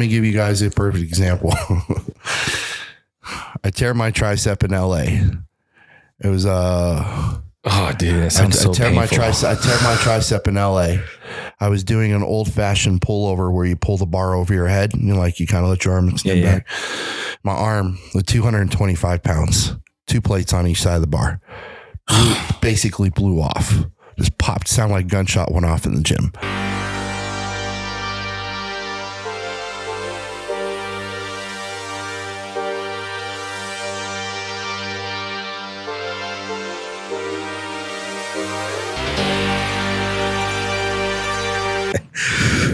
Let me give you guys a perfect example. I tear my tricep in LA. It was oh, dude, that sounds so painful. I tear my tricep in LA. I was doing an old fashioned pullover where you pull the bar over your head and you kind of let your arm extend back. My arm with 225 pounds, 2 plates on each side of the bar, basically blew off. Just popped, sounded like a gunshot went off in the gym.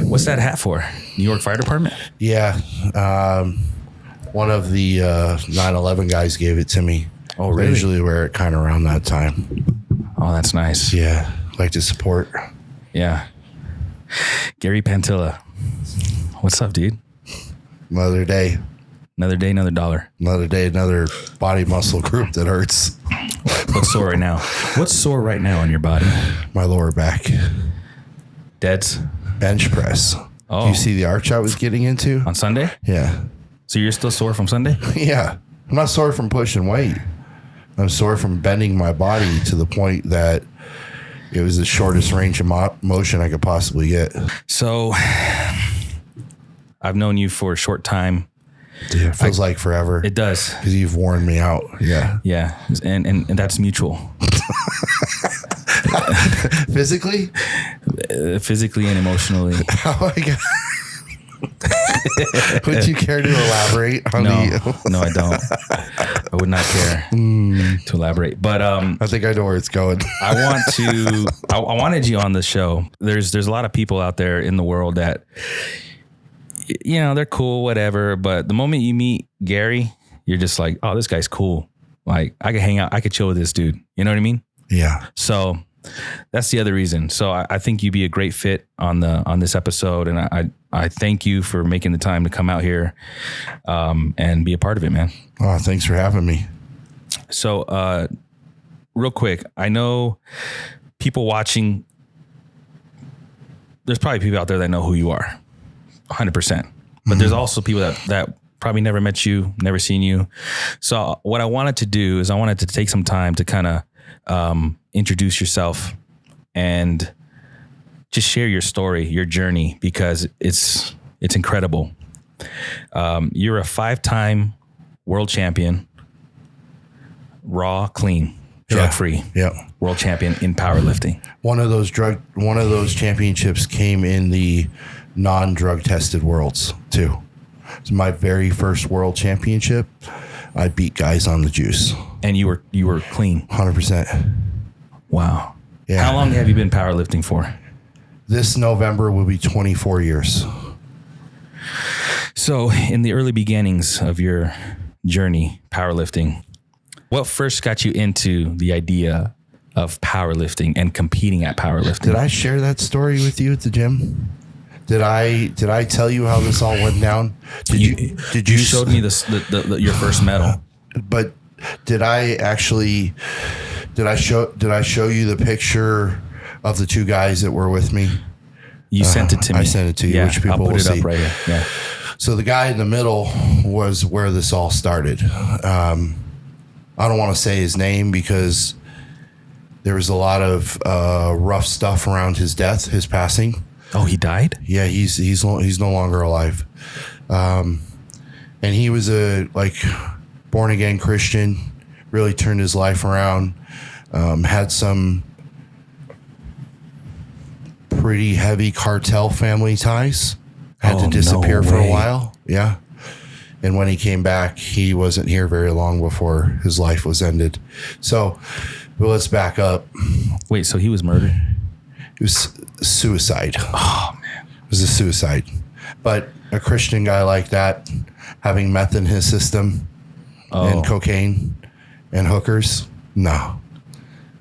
What's that hat for? New York Fire Department? Yeah. One of the 9/11 guys gave it to me. Oh, really? I usually wear it kind of around that time. Oh, that's nice. Yeah. Like to support. Yeah. Gary Panttila. What's up, dude? Another day. Another day, another dollar. Another day, another body muscle group that hurts. What's sore right now? What's sore right now on your body? My lower back. Deads? Bench press. Oh. Do you see the arch I was getting into? On Sunday? Yeah. So you're still sore from Sunday? Yeah. I'm not sore from pushing weight. I'm sore from bending my body to the point that it was the shortest range of motion I could possibly get. So I've known you for a short time. Dude, it feels like forever. It does. Because you've worn me out. Yeah. Yeah. And that's mutual. Physically? Physically and emotionally. Oh my God. Would you care to elaborate on No, I don't. I would not care to elaborate. But I think I know where it's going. I wanted you on the show. There's a lot of people out there in the world that, they're cool, whatever. But the moment you meet Gary, you're just like, oh, this guy's cool. Like, I could hang out. I could chill with this dude. You know what I mean? Yeah. So that's the other reason. So I think you'd be a great fit on this episode. And I thank you for making the time to come out here and be a part of it, man. Oh, thanks for having me. So real quick, I know people watching, there's probably people out there that know who you are 100%, but there's also people that probably never met you, never seen you. So what I wanted to do is I wanted to take some time to kind of introduce yourself and just share your story, your journey, because it's incredible. You're a 5-time world champion, raw, clean, drug-free, world champion in powerlifting. One of those championships came in the non-drug tested worlds too. It's my very first world championship. I beat guys on the juice. And you were clean. 100%. Wow. Yeah. How long have you been powerlifting for? This November will be 24 years. So in the early beginnings of your journey, powerlifting, what first got you into the idea of powerlifting and competing at powerlifting? Did I share that story with you at the gym? Did I tell you how this all went down? You showed me your first medal. But did I show you the picture of the 2 guys that were with me? You sent it to me. I sent it to you, which people I'll put will it see. up right here. Yeah. So the guy in the middle was where this all started. I don't want to say his name because there was a lot of rough stuff around his death, his passing. Oh, he died? Yeah, he's no longer alive. And he was a born again Christian, really turned his life around. Had some pretty heavy cartel family ties. Had to disappear for a while. Yeah. And when he came back, he wasn't here very long before his life was ended. So, but let's back up. Wait, so he was murdered? It was suicide. Oh, man. It was a suicide. But a Christian guy like that, having meth in his system and cocaine and hookers, no,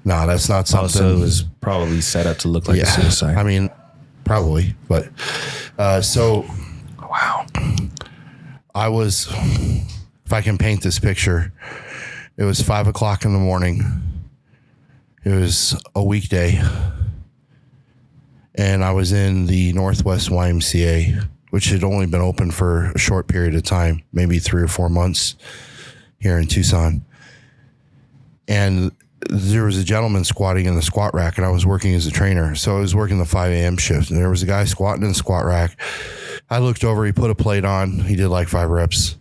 that's not something. So it was probably set up to look like a suicide. I mean, probably. But so, wow. I was, if I can paint this picture, it was 5 o'clock in the morning. It was a weekday. And I was in the Northwest YMCA which had only been open for a short period of time, maybe 3 or 4 months here in Tucson. And there was a gentleman squatting in the squat rack, and I was working as a trainer. So I was working the 5 a.m. shift, and there was a guy squatting in the squat rack. I looked over, he put a plate on. He did like 5 reps.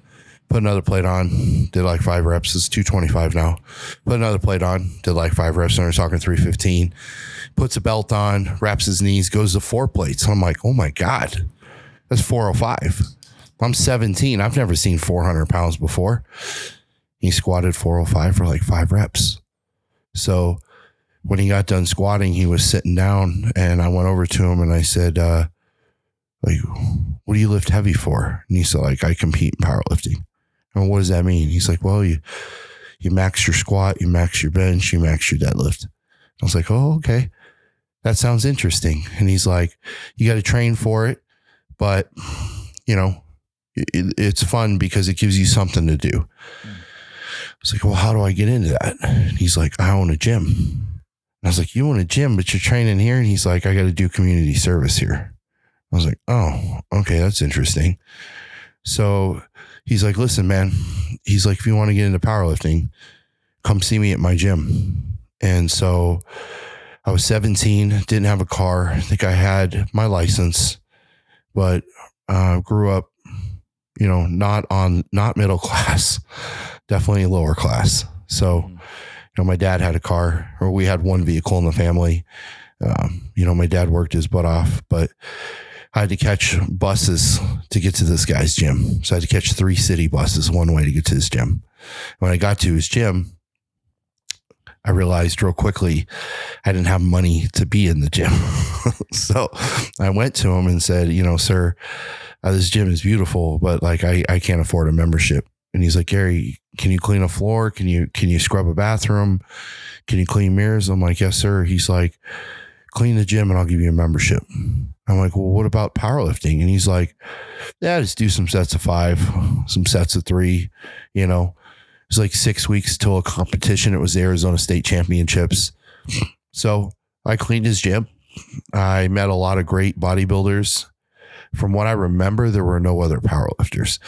Put another plate on, did like 5 reps. It's 225 now. Put another plate on, did like 5 reps. And we're talking 315. Puts a belt on, wraps his knees, goes to 4 plates. I'm like, oh my God, that's 405. I'm 17. I've never seen 400 pounds before. He squatted 405 for like 5 reps. So when he got done squatting, he was sitting down, and I went over to him and I said, like, what do you lift heavy for? And he said, like, I compete in powerlifting. And what does that mean? He's like, well, you max your squat, you max your bench, you max your deadlift. I was like, oh, okay. That sounds interesting. And he's like, you got to train for it, but you know, it's fun because it gives you something to do. I was like, well, how do I get into that? And he's like, I own a gym. And I was like, you own a gym, but you're training here? And he's like, I got to do community service here. I was like, oh, okay, that's interesting. So he's like, listen, man, he's like, if you want to get into powerlifting, come see me at my gym. And so I was 17, didn't have a car. I think I had my license, but grew up, you know, not middle class, definitely lower class. So, you know, my dad had a car, or we had one vehicle in the family. You know, my dad worked his butt off, but I had to catch buses to get to this guy's gym. So I had to catch 3 city buses one way to get to his gym. When I got to his gym, I realized real quickly I didn't have money to be in the gym. So I went to him and said, you know, sir, this gym is beautiful, but like I can't afford a membership. And he's like, Gary, can you clean a floor? Can you scrub a bathroom? Can you clean mirrors? I'm like, yes, sir. He's like, clean the gym and I'll give you a membership. I'm like, well, what about powerlifting? And he's like, yeah, just do some sets of 5, some sets of 3, you know. It was like 6 weeks till a competition. It was the Arizona State Championships. So I cleaned his gym. I met a lot of great bodybuilders. From what I remember, there were no other powerlifters.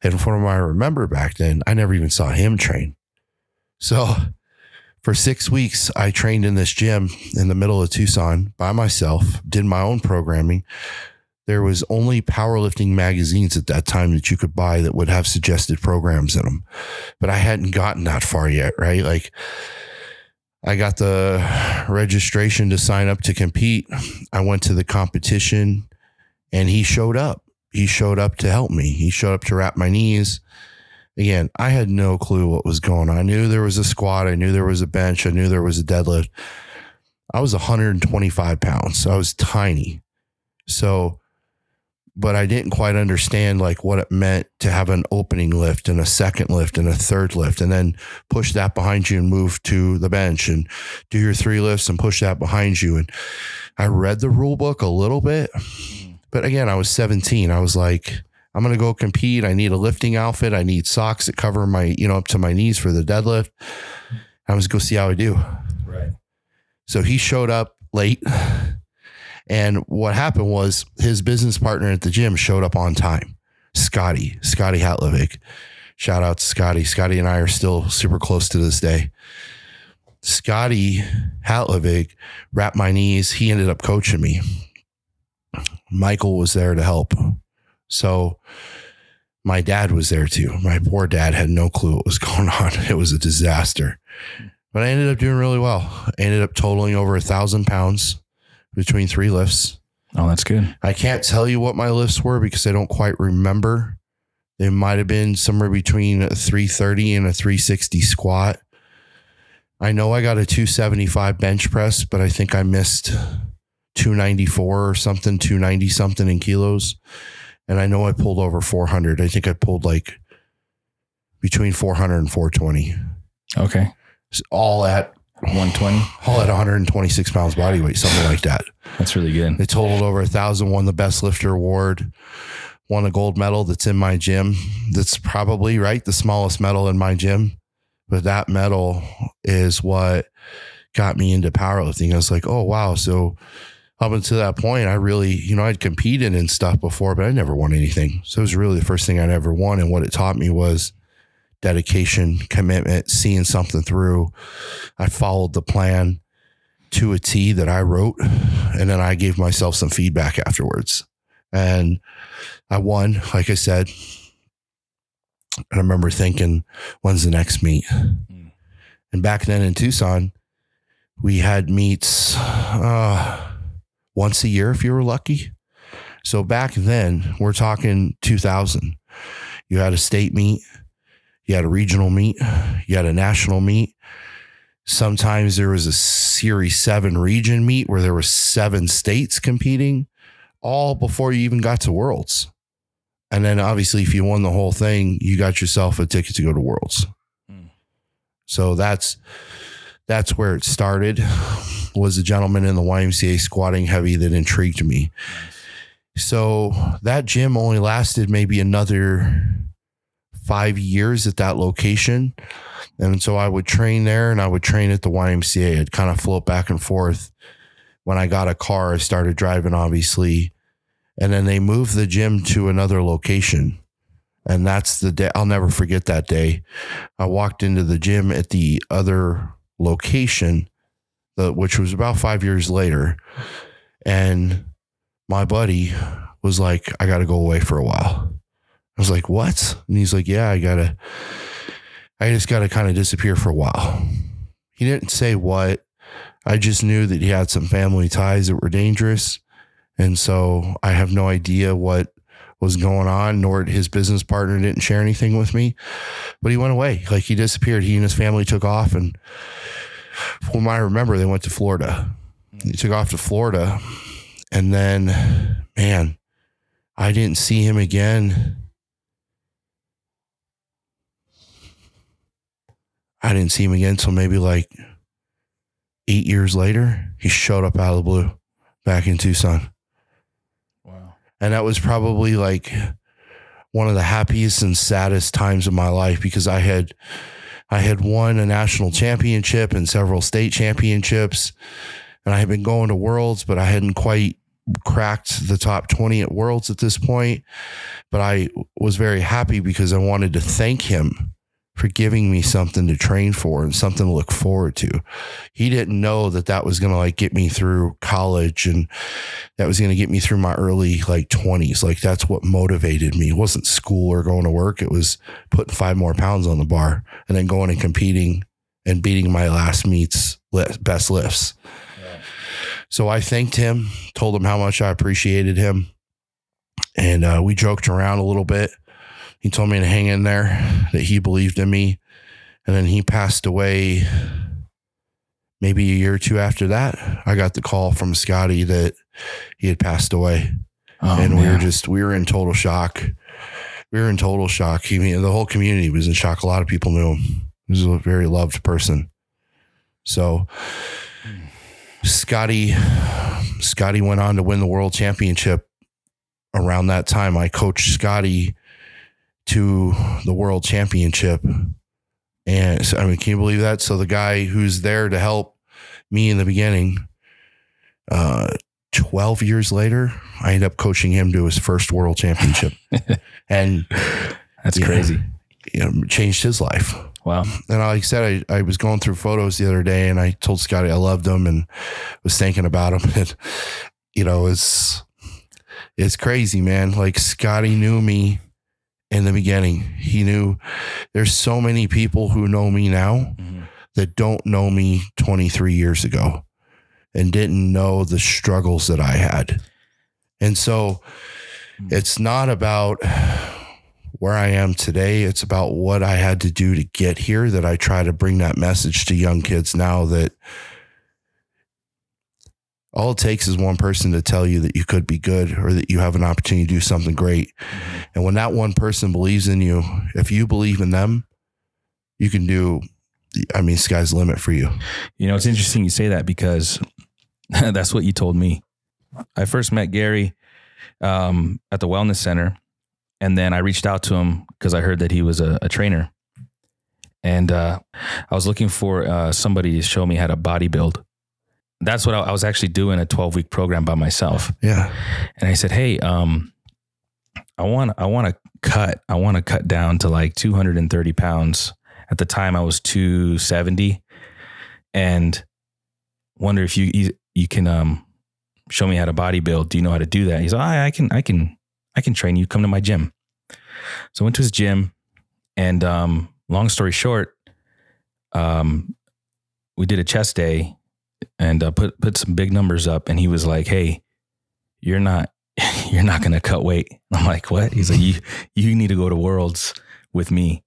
And from what I remember back then, I never even saw him train. So for 6 weeks, I trained in this gym in the middle of Tucson by myself, did my own programming. There was only powerlifting magazines at that time that you could buy that would have suggested programs in them. But I hadn't gotten that far yet, right? Like, I got the registration to sign up to compete. I went to the competition and he showed up. He showed up to help me. He showed up to wrap my knees. Again, I had no clue what was going on. I knew there was a squat. I knew there was a bench. I knew there was a deadlift. I was 125 pounds. So I was tiny. So, but I didn't quite understand like what it meant to have an opening lift and a second lift and a third lift, and then push that behind you and move to the bench and do your 3 lifts and push that behind you. And I read the rule book a little bit, but again, I was 17. I was like, I'm going to go compete. I need a lifting outfit. I need socks that cover my, you know, up to my knees for the deadlift. I was go see how I do. Right. So he showed up late. And what happened was his business partner at the gym showed up on time. Scotty Hatlovic. Shout out to Scotty. Scotty and I are still super close to this day. Scotty Hatlovic wrapped my knees. He ended up coaching me. Michael was there to help. So my dad was there too. My poor dad had no clue what was going on. It was a disaster. But I ended up doing really well. I ended up totaling over 1,000 pounds between 3 lifts. Oh, that's good. I can't tell you what my lifts were because I don't quite remember. They might have been somewhere between a 330 and a 360 squat. I know I got a 275 bench press, but I think I missed 294 or something, 290 something in kilos. And I know I pulled over 400. I think I pulled like between 400 and 420. Okay. All at 120, all at 126 pounds body weight, something like that. That's really good. They totaled over 1,000, won the best lifter award, won a gold medal that's in my gym. That's probably right, the smallest medal in my gym. But that medal is what got me into powerlifting. I was like, oh, wow. So up until that point, I really, I'd competed and stuff before, but I never won anything. So it was really the first thing I'd ever won. And what it taught me was dedication, commitment, seeing something through. I followed the plan to a T that I wrote, and then I gave myself some feedback afterwards. And I won, like I said. And I remember thinking, when's the next meet? And back then in Tucson, we had meets once a year if you were lucky. So back then, we're talking 2000. You had a state meet, you had a regional meet, you had a national meet. Sometimes there was a Series 7 region meet where there were 7 states competing, all before you even got to Worlds. And then obviously if you won the whole thing, you got yourself a ticket to go to Worlds. So that's where it started, was a gentleman in the YMCA squatting heavy that intrigued me. So that gym only lasted maybe another 5 years at that location. And so I would train there and I would train at the YMCA. I'd kind of float back and forth. When I got a car, I started driving, obviously. And then they moved the gym to another location. And that's the day. I'll never forget that day. I walked into the gym at the other location, which was about 5 years later. And my buddy was like, I got to go away for a while. I was like, what? And he's like, yeah, I just got to kind of disappear for a while. He didn't say what. I just knew that he had some family ties that were dangerous. And so I have no idea what was going on, nor his business partner didn't share anything with me, but he went away. Like, he disappeared. He and his family took off. And from what I remember, they went to Florida. He took off to Florida. And then, man, I didn't see him again. I didn't see him again until maybe like 8 years later. He showed up out of the blue back in Tucson. Wow. And that was probably like one of the happiest and saddest times of my life, because I had won a national championship and several state championships, and I had been going to Worlds, but I hadn't quite cracked the top 20 at Worlds at this point. But I was very happy because I wanted to thank him for giving me something to train for and something to look forward to. He didn't know that was going to like get me through college, and that was going to get me through my early like 20s. Like, that's what motivated me. It wasn't school or going to work. It was putting 5 more pounds on the bar and then going and competing and beating my last meet's best lifts. Yeah. So I thanked him, told him how much I appreciated him. And we joked around a little bit. He told me to hang in there, that he believed in me. And then he passed away maybe a year or two after that. I got the call from Scotty that he had passed away. Oh, and man. we were in total shock. We were in total shock. The whole community was in shock. A lot of people knew him. He was a very loved person. So Scotty went on to win the world championship. Around that time, I coached Scotty to the world championship. And so, I mean, can you believe that? So the guy who's there to help me in the beginning, 12 years later, I ended up coaching him to his first world championship. And that's crazy. Changed his life. Wow. And like I said, I was going through photos the other day, and I told Scotty I loved him and was thinking about him. And, it's crazy, man. Like, Scotty knew me in the beginning. He knew. There's so many people who know me now that don't know me 23 years ago and didn't know the struggles that I had. And so it's not about where I am today. It's about what I had to do to get here, that I try to bring that message to young kids now, that all it takes is one person to tell you that you could be good, or that you have an opportunity to do something great. And when that one person believes in you, if you believe in them, you can do, sky's the limit for you. It's interesting you say that, because that's what you told me. I first met Gary at the wellness center, and then I reached out to him because I heard that he was a trainer. And I was looking for somebody to show me how to bodybuild. that's what I was actually doing, a 12-week program by myself. Yeah. And I said, hey, I want to cut down to like 230 pounds. At the time I was 270, and wonder if you can show me how to bodybuild. Do you know how to do that? He's like, I can train you. Come to my gym. So I went to his gym, and long story short, we did a chest day and put some big numbers up, and he was like, hey, you're not going to cut weight. I'm like, what? He's like, you need to go to Worlds with me.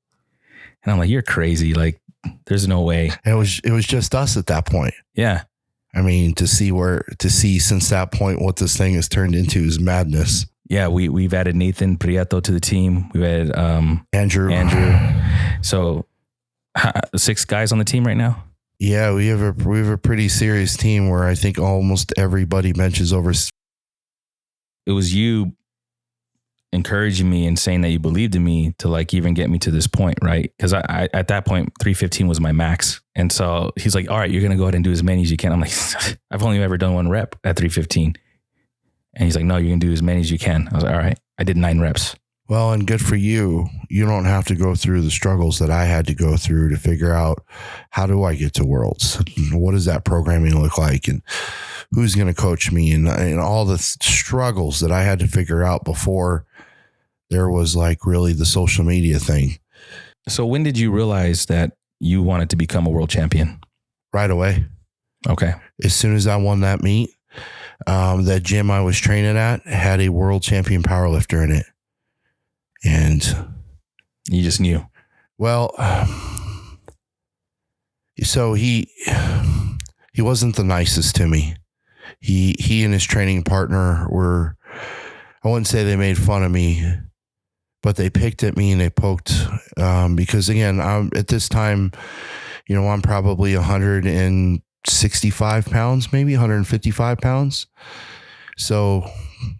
And I'm like, you're crazy. Like, there's no way. And it was just us at that point. Yeah. I mean, to see since that point what this thing has turned into is madness. Yeah, we've added Nathan Prieto to the team. We've added Andrew. So 6 guys on the team right now. Yeah, we have a pretty serious team where I think almost everybody benches over. It was you encouraging me and saying that you believed in me to like even get me to this point, right? Because I at that point 315 was my max, and so he's like, all right, you're gonna go ahead and do as many as you can. I'm like, I've only ever done 1 rep at 315, and he's like, no, you're gonna do as many as you can. I was like, all right. I did 9 reps. Well, and good for you. You don't have to go through the struggles that I had to go through to figure out, how do I get to Worlds? What does that programming look like? And who's going to coach me? And all the struggles that I had to figure out before there was like really the social media thing. So when did you realize that you wanted to become a world champion? Right away. Okay. As soon as I won that meet, that gym I was training at had a world champion powerlifter in it. And you just knew. Well, so he wasn't the nicest to me. He and his training partner were, I wouldn't say they made fun of me, but they picked at me and they poked, because again, at this time, I'm probably 165 pounds, maybe 155 pounds. So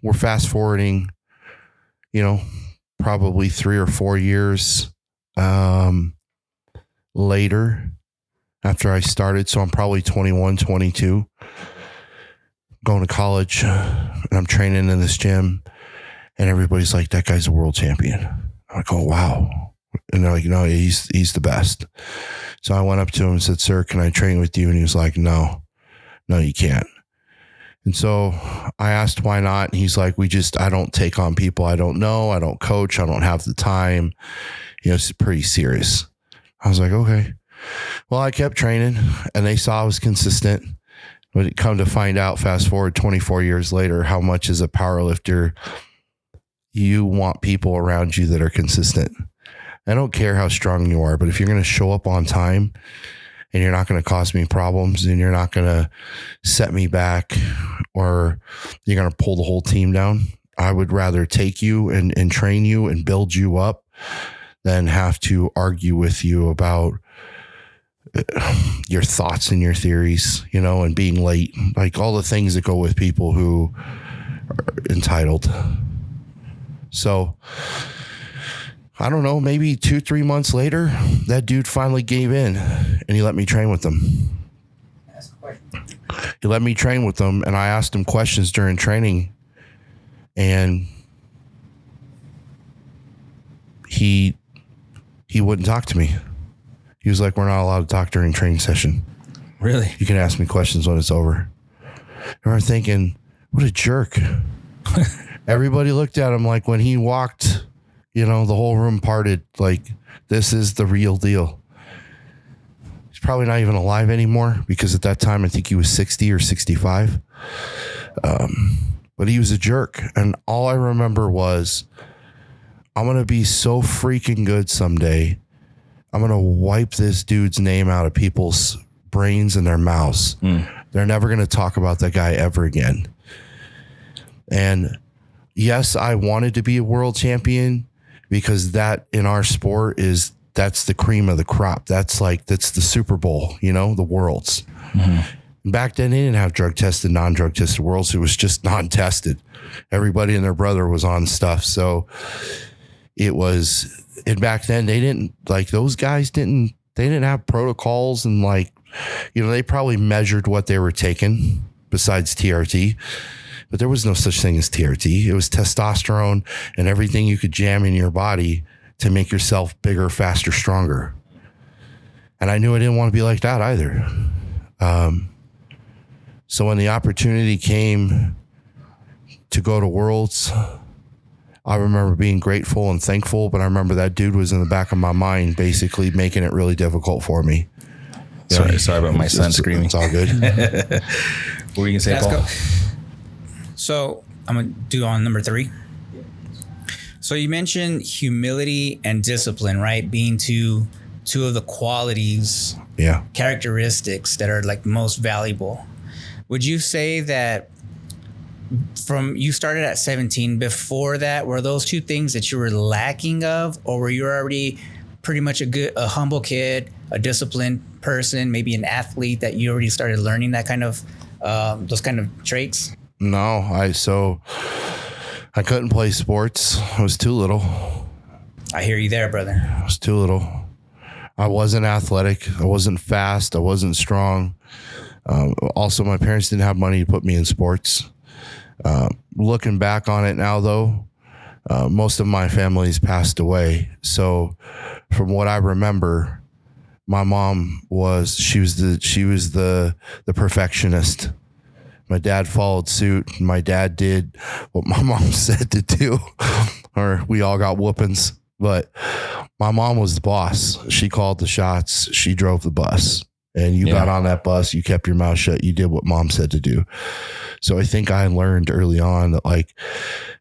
we're fast forwarding, probably 3 or 4 years later after I started. So I'm probably 21, 22, going to college, and I'm training in this gym, and everybody's like, that guy's a world champion. I'm like, oh, wow. And they're like, no, he's the best. So I went up to him and said, sir, can I train with you? And he was like, no, you can't. And so I asked why not. And he's like, I don't take on people I don't know. I don't coach. I don't have the time. It's pretty serious. I was like, okay. Well, I kept training, and they saw I was consistent. But it come to find out, fast forward 24 years later, how much as a powerlifter, you want people around you that are consistent. I don't care how strong you are, but if you're going to show up on time, and you're not going to cause me problems, and you're not going to set me back, or you're going to pull the whole team down, I would rather take you and train you and build you up than have to argue with you about your thoughts and your theories, and being late, like all the things that go with people who are entitled. So I don't know, maybe 2-3 months later, that dude finally gave in and he let me train with them. He let me train with them, and I asked him questions during training, and he wouldn't talk to me. He was like, we're not allowed to talk during training session. Really? You can ask me questions when it's over. And we're thinking, what a jerk. Everybody looked at him like when he walked, the whole room parted, like, this is the real deal. He's probably not even alive anymore, because at that time, I think he was 60 or 65. But he was a jerk. And all I remember was, I'm going to be so freaking good someday. I'm going to wipe this dude's name out of people's brains and their mouths. They're never going to talk about that guy ever again. And yes, I wanted to be a world champion, because that in our sport that's the cream of the crop. That's the Super Bowl, the worlds. Mm-hmm. Back then, they didn't have drug tested, non-drug tested worlds. It was just non-tested. Everybody and their brother was on stuff. So it was, and back then they didn't, like, those guys they didn't have protocols and like they probably measured what they were taking besides TRT, but there was no such thing as TRT. It was testosterone and everything you could jam in your body to make yourself bigger, faster, stronger. And I knew I didn't want to be like that either. So when the opportunity came to go to Worlds, I remember being grateful and thankful, but I remember that dude was in the back of my mind, basically making it really difficult for me. Sorry about my son screaming. It's all good. What were you going to say, Paul? Go. So I'm going to do on number 3. So you mentioned humility and discipline, right? Being two of the qualities, characteristics that are like most valuable. Would you say that from you started at 17, before that, were those 2 things that you were lacking of, or were you already pretty much a humble kid, a disciplined person, maybe an athlete that you already started learning that kind of those kind of traits? No, I couldn't play sports. I was too little. I hear you there, brother. I was too little. I wasn't athletic. I wasn't fast. I wasn't strong. Also, my parents didn't have money to put me in sports. Looking back on it now, though, most of my family's passed away. So from what I remember, my mom was the perfectionist. My dad followed suit. My dad did what my mom said to do, or we all got whoopings. But my mom was the boss. She called the shots. She drove the bus. And you got on that bus, you kept your mouth shut, you did what mom said to do. So I think I learned early on that, like,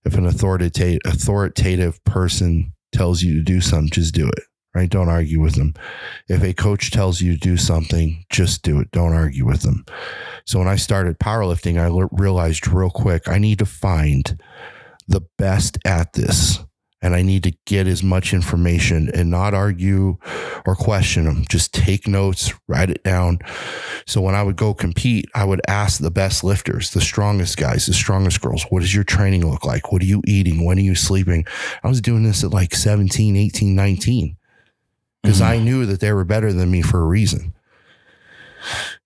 if an authoritative person tells you to do something, just do it, right? Don't argue with them. If a coach tells you to do something, just do it. Don't argue with them. So when I started powerlifting, I realized real quick, I need to find the best at this. And I need to get as much information and not argue or question them. Just take notes, write it down. So when I would go compete, I would ask the best lifters, the strongest guys, the strongest girls, what does your training look like? What are you eating? When are you sleeping? I was doing this at like 17, 18, 19 because I knew that they were better than me for a reason.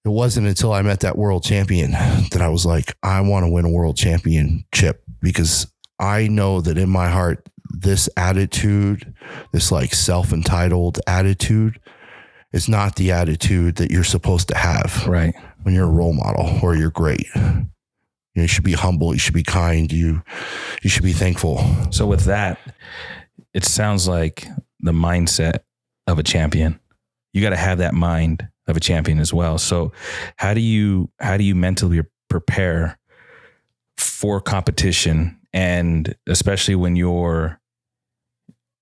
It wasn't until I met that world champion that I was like, I want to win a world championship, because I know that in my heart, this attitude, this like self-entitled attitude, is not the attitude that you're supposed to have, right? When you're a role model or you're great. You should be humble. You should be kind. You should be thankful. So with that, it sounds like the mindset of a champion. You got to have that mind of a champion as well. So how do you mentally prepare for competition? And especially when you're,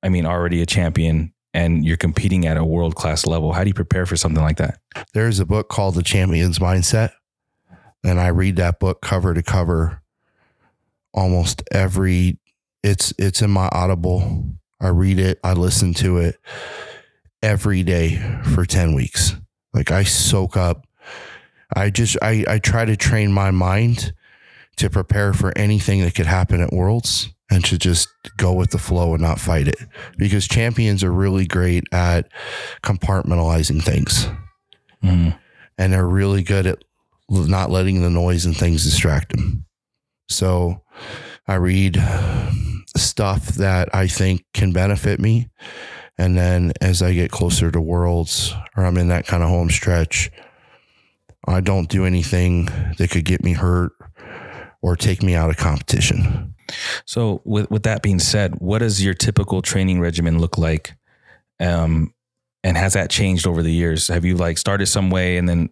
already a champion and you're competing at a world-class level, how do you prepare for something like that? There's a book called The Champion's Mindset, and I read that book cover to cover almost it's in my Audible. I read it. I listen to it every day for 10 weeks. Like, I soak up. I try to train my mind to prepare for anything that could happen at Worlds, and to just go with the flow and not fight it, because champions are really great at compartmentalizing things. And they're really good at not letting the noise and things distract them. So I read stuff that I think can benefit me. And then as I get closer to Worlds, or I'm in that kind of home stretch, I don't do anything that could get me hurt or take me out of competition. So with that being said, what does your typical training regimen look like? And has that changed over the years? Have you started some way and then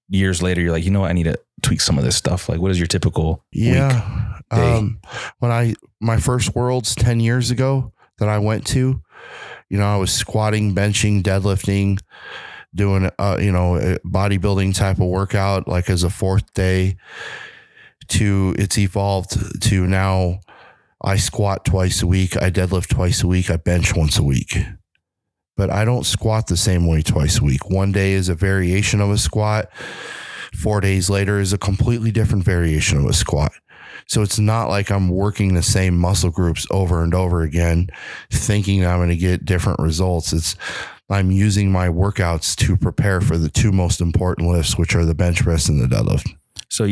years later you're like, you know what, I need to tweak some of this stuff? Like, what is your typical week, day? When my first Worlds 10 years ago that I went to, I was squatting, benching, deadlifting, doing a bodybuilding type of workout, like as a fourth day. It's evolved to now I squat twice a week, I deadlift twice a week, I bench once a week. But I don't squat the same way twice a week. One day is a variation of a squat. 4 days later is a completely different variation of a squat. So it's not like I'm working the same muscle groups over and over again, thinking I'm going to get different results. I'm using my workouts to prepare for the two most important lifts, which are the bench press and the deadlift. So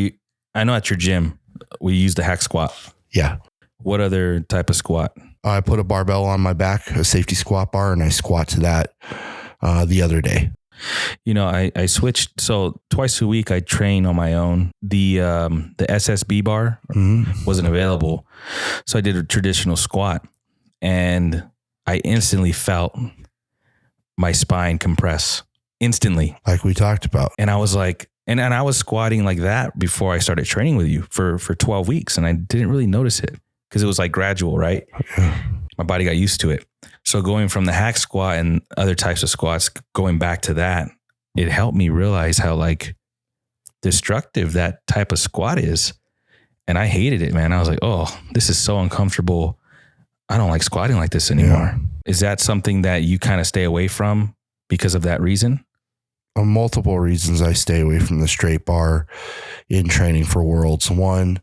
I know at your gym, we use the hack squat. Yeah. What other type of squat? I put a barbell on my back, a safety squat bar, and I squat to that the other day. I switched. So twice a week I train on my own. The SSB bar wasn't available. So I did a traditional squat, and I instantly felt my spine compress instantly. Like we talked about. And I was like, and I was squatting like that before I started training with you for 12 weeks. And I didn't really notice it because it was like gradual, right? Yeah. My body got used to it. So going from the hack squat and other types of squats, going back to that, it helped me realize how like destructive that type of squat is. And I hated it, man. I was like, oh, this is so uncomfortable. I don't like squatting like this anymore. Yeah. Is that something that you kind of stay away from because of that reason? Multiple reasons I stay away from the straight bar in training for worlds. One,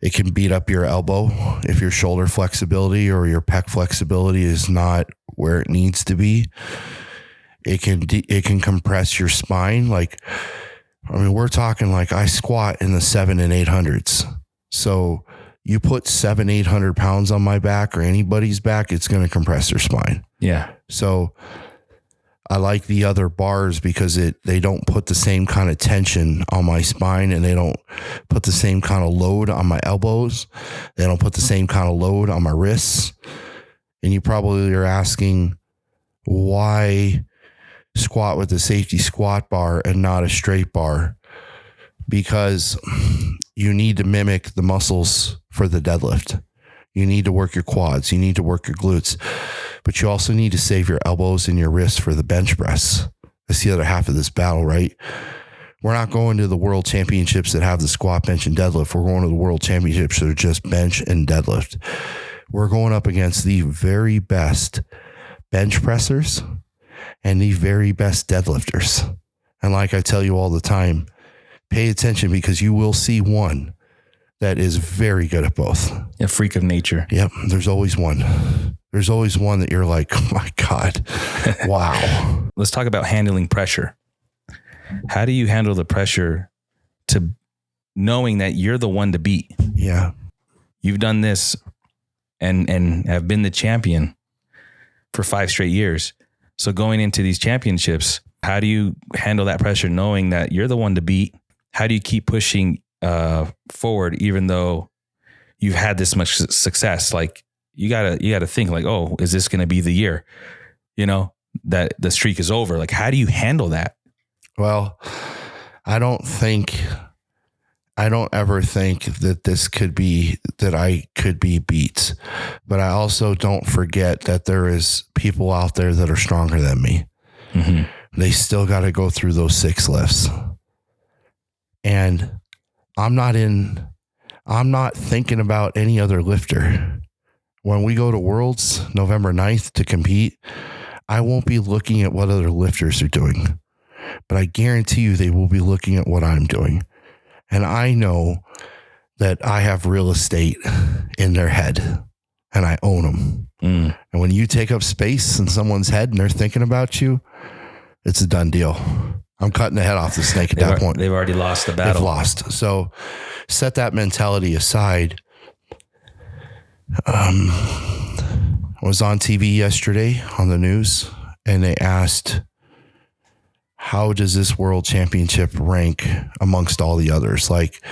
it can beat up your elbow if your shoulder flexibility or your pec flexibility is not where it needs to be. It can compress your spine. We're talking like I squat in the 700 and 800s. So you put 700-800 pounds on my back or anybody's back, it's going to compress their spine. Yeah. So I like the other bars because they don't put the same kind of tension on my spine, and they don't put the same kind of load on my elbows. They don't put the same kind of load on my wrists. And you probably are asking, why squat with a safety squat bar and not a straight bar? Because you need to mimic the muscles for the deadlift. You need to work your quads. You need to work your glutes, but you also need to save your elbows and your wrists for the bench press. That's the other half of this battle, right? We're not going to the world championships that have the squat, bench, and deadlift. We're going to the world championships that are just bench and deadlift. We're going up against the very best bench pressers and the very best deadlifters. And like I tell you all the time, pay attention, because you will see one that is very good at both. A freak of nature. Yep. There's always one. There's always one that you're like, oh my God, wow. Let's talk about handling pressure. How do you handle the pressure to knowing that you're the one to beat? Yeah. You've done this and have been the champion for 5 straight years. So going into these championships, how do you handle that pressure knowing that you're the one to beat? How do you keep pushing forward, even though you've had this much success? Like you gotta think like, oh, is this going to be the year, that the streak is over? Like, how do you handle that? Well, I don't ever think that I could be beat, but I also don't forget that there is people out there that are stronger than me. Mm-hmm. They still got to go through those 6 lifts. And I'm not thinking about any other lifter. When we go to Worlds November 9th to compete, I won't be looking at what other lifters are doing, but I guarantee you they will be looking at what I'm doing. And I know that I have real estate in their head and I own them. Mm. And when you take up space in someone's head and they're thinking about you, it's a done deal. I'm cutting the head off the snake at that point. They've already lost the battle. They've lost. So set that mentality aside. I was on TV yesterday on the news, and they asked, how does this world championship rank amongst all the others? Like,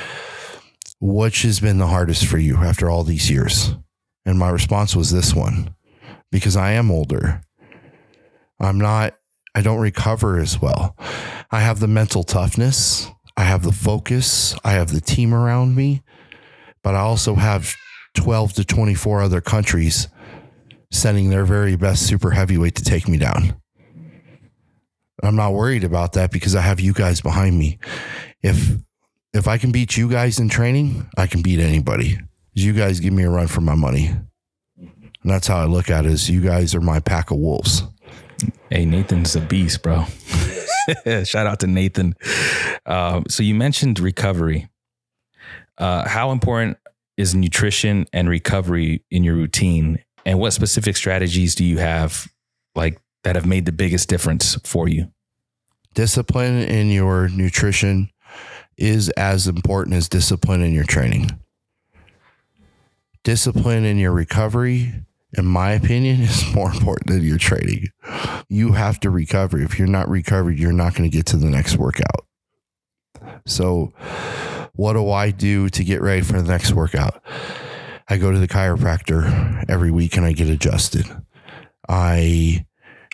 which has been the hardest for you after all these years? And my response was this one, because I am older. I don't recover as well. I have the mental toughness. I have the focus. I have the team around me, but I also have 12 to 24 other countries sending their very best super heavyweight to take me down. I'm not worried about that because I have you guys behind me. If I can beat you guys in training, I can beat anybody. You guys give me a run for my money. And that's how I look at it, is you guys are my pack of wolves. Hey, Nathan's a beast, bro. Shout out to Nathan. So you mentioned recovery. How important is nutrition and recovery in your routine? And what specific strategies do you have, like that have made the biggest difference for you? Discipline in your nutrition is as important as discipline in your training. Discipline in your recovery, in my opinion, is more important than your training. You have to recover. If you're not recovered, you're not going to get to the next workout. So what do I do to get ready for the next workout? I go to the chiropractor every week and I get adjusted. They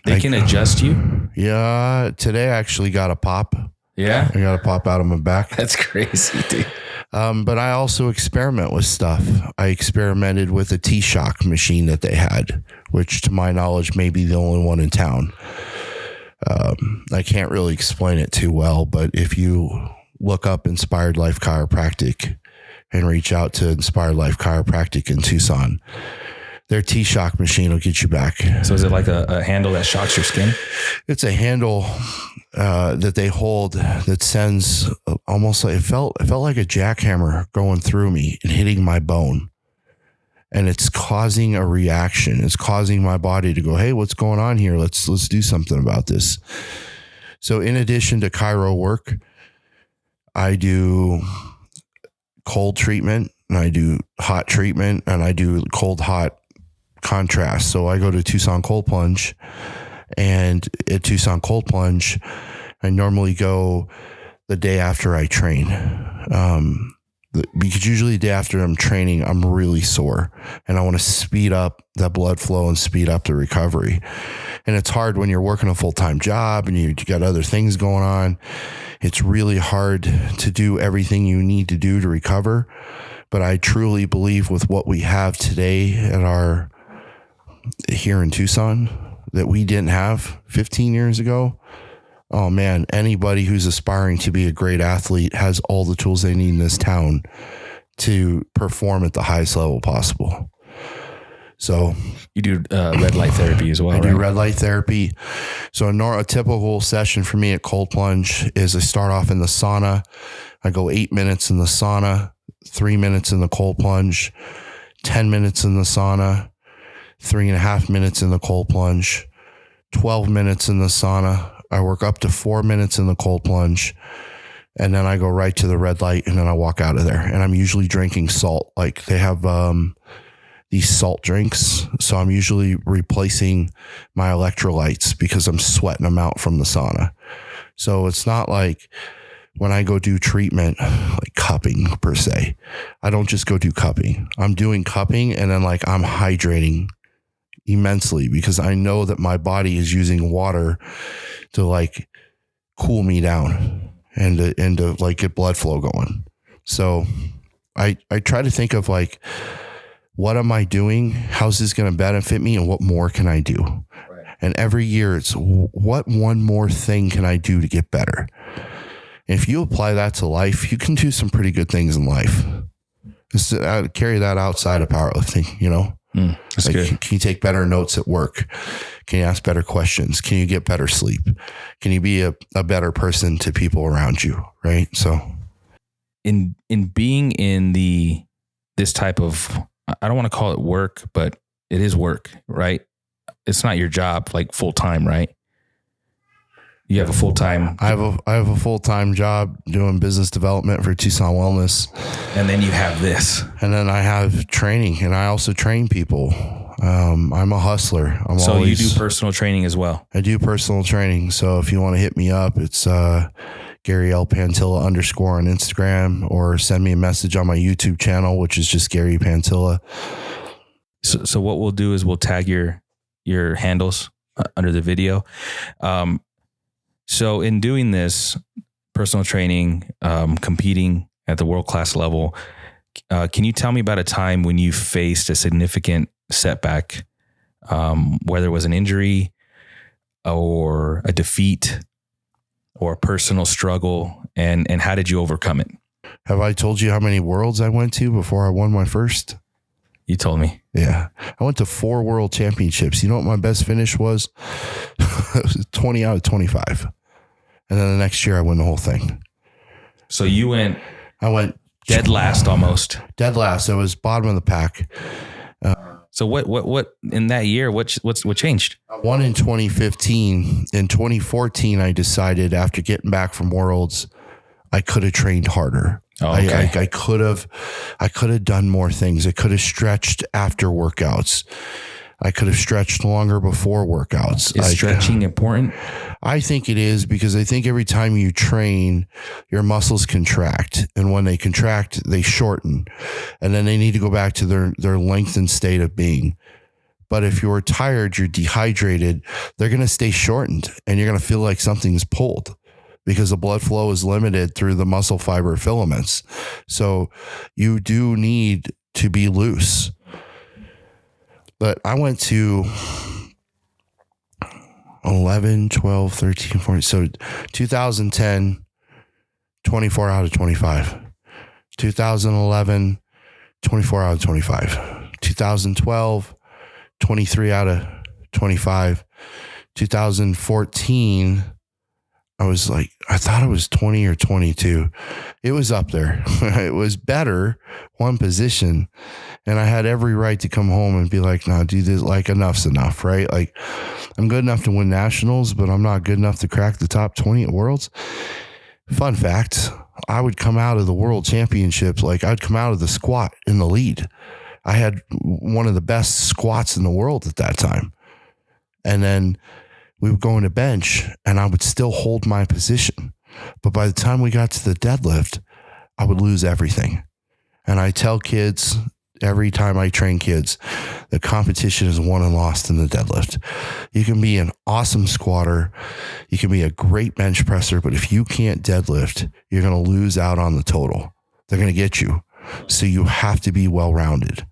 can adjust you? Yeah. Today I actually got a pop. Yeah. I got a pop out of my back. That's crazy, dude. But I also experiment with stuff. I experimented with a T-Shock machine that they had, which to my knowledge may be the only one in town. I can't really explain it too well, but if you look up Inspired Life Chiropractic and reach out to Inspired Life Chiropractic in Tucson, their T-Shock machine will get you back. So is it like a handle that shocks your skin? It's a handle that they hold that sends almost like it felt like a jackhammer going through me and hitting my bone. And it's causing a reaction. It's causing my body to go, hey, what's going on here? Let's do something about this. So in addition to chiro work, I do cold treatment and I do hot treatment and I do cold hot contrast. So I go to Tucson Cold Plunge, and at Tucson Cold Plunge, I normally go the day after I train. Because usually the day after I'm training, I'm really sore and I want to speed up that blood flow and speed up the recovery. And it's hard when you're working a full-time job and you got other things going on. It's really hard to do everything you need to do to recover. But I truly believe with what we have today here in Tucson that we didn't have 15 years ago. Oh man, anybody who's aspiring to be a great athlete has all the tools they need in this town to perform at the highest level possible. So you do red light therapy as well. I do red light therapy. So a typical session for me at Cold Plunge is I start off in the sauna. I go 8 minutes in the sauna, 3 minutes in the cold plunge, 10 minutes in the sauna, 3.5 minutes in the cold plunge, 12 minutes in the sauna. I work up to 4 minutes in the cold plunge, and then I go right to the red light, and then I walk out of there. And I'm usually drinking salt. Like they have these salt drinks. So I'm usually replacing my electrolytes because I'm sweating them out from the sauna. So it's not like when I go do treatment, like cupping per se. I don't just go do cupping. I'm doing cupping, and then like I'm hydrating immensely because I know that my body is using water to like cool me down and to like get blood flow going. So I try to think of like, what am I doing? How's this going to benefit me? And what more can I do? Right. And every year it's what one more thing can I do to get better? And if you apply that to life, you can do some pretty good things in life. Just carry that outside of powerlifting, you know? That's like, good. Can you take better notes at work? Can you ask better questions? Can you get better sleep? Can you be a better person to people around you? Right. So in being in this type of, I don't want to call it work, but it is work, right? It's not your job, like full time, right? You have a full time. I have a full time job doing business development for Tucson Wellness, and then you have this, and then I have training, and I also train people. I'm a hustler. You do personal training as well. I do personal training. So if you want to hit me up, it's Gary L. Panttila _ on Instagram, or send me a message on my YouTube channel, which is just Gary Panttila. So what we'll do is we'll tag your handles under the video. So in doing this personal training, competing at the world-class level, can you tell me about a time when you faced a significant setback, whether it was an injury or a defeat or a personal struggle, and how did you overcome it? Have I told you how many worlds I went to before I won my first? You told me. Yeah. I went to 4 world championships. You know what my best finish was? It was 20 out of 25. And then the next year I won the whole thing. So you went... I went... Dead last almost. Dead last. I was bottom of the pack. So what in that year, what changed? I won in 2015. In 2014, I decided after getting back from Worlds, I could have trained harder. Oh, okay. I could have done more things. I could have stretched after workouts. I could have stretched longer before workouts. Is stretching important? I think it is, because I think every time you train, your muscles contract. And when they contract, they shorten. And then they need to go back to their lengthened state of being. But if you're tired, you're dehydrated, they're going to stay shortened and you're going to feel like something's pulled, because the blood flow is limited through the muscle fiber filaments. So you do need to be loose. But I went to 11, 12, 13, 14. So 2010, 24 out of 25. 2011, 24 out of 25. 2012, 23 out of 25. 2014, I thought it was 20 or 22. It was up there. It was better, one position. And I had every right to come home and be like, no, dude, this, like, enough's enough, right? Like, I'm good enough to win nationals, but I'm not good enough to crack the top 20 at Worlds. Fun fact, I would come out of the World Championships, like, I'd come out of the squat in the lead. I had one of the best squats in the world at that time. And then we would go into bench and I would still hold my position. But by the time we got to the deadlift, I would lose everything. And I tell kids every time I train kids, the competition is won and lost in the deadlift. You can be an awesome squatter. You can be a great bench presser, but if you can't deadlift, you're going to lose out on the total. They're going to get you. So you have to be well-rounded.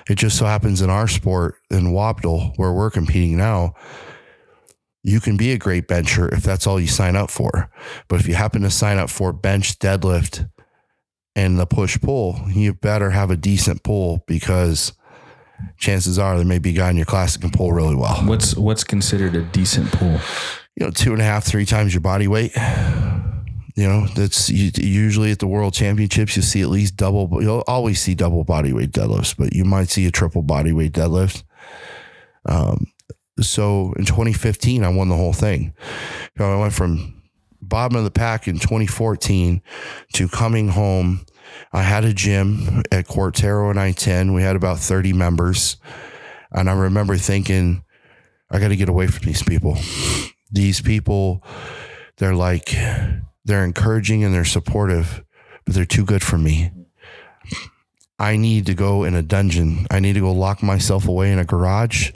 It just so happens in our sport, in Wabdal, where we're competing now, you can be a great bencher if that's all you sign up for. But if you happen to sign up for bench, deadlift, and the push-pull, you better have a decent pull, because chances are there may be a guy in your class that can pull really well. What's considered a decent pull? 2.5, 3 times your body weight. That's usually at the World Championships, you see at least double. You'll always see double body weight deadlifts, but you might see a triple body weight deadlift. So in 2015, I won the whole thing. I went from bottom of the pack in 2014 to coming home. I had a gym at Quartero and I-10. We had about 30 members. And I remember thinking, I got to get away from these people. These people, they're encouraging and they're supportive, but they're too good for me. I need to go in a dungeon. I need to go lock myself away in a garage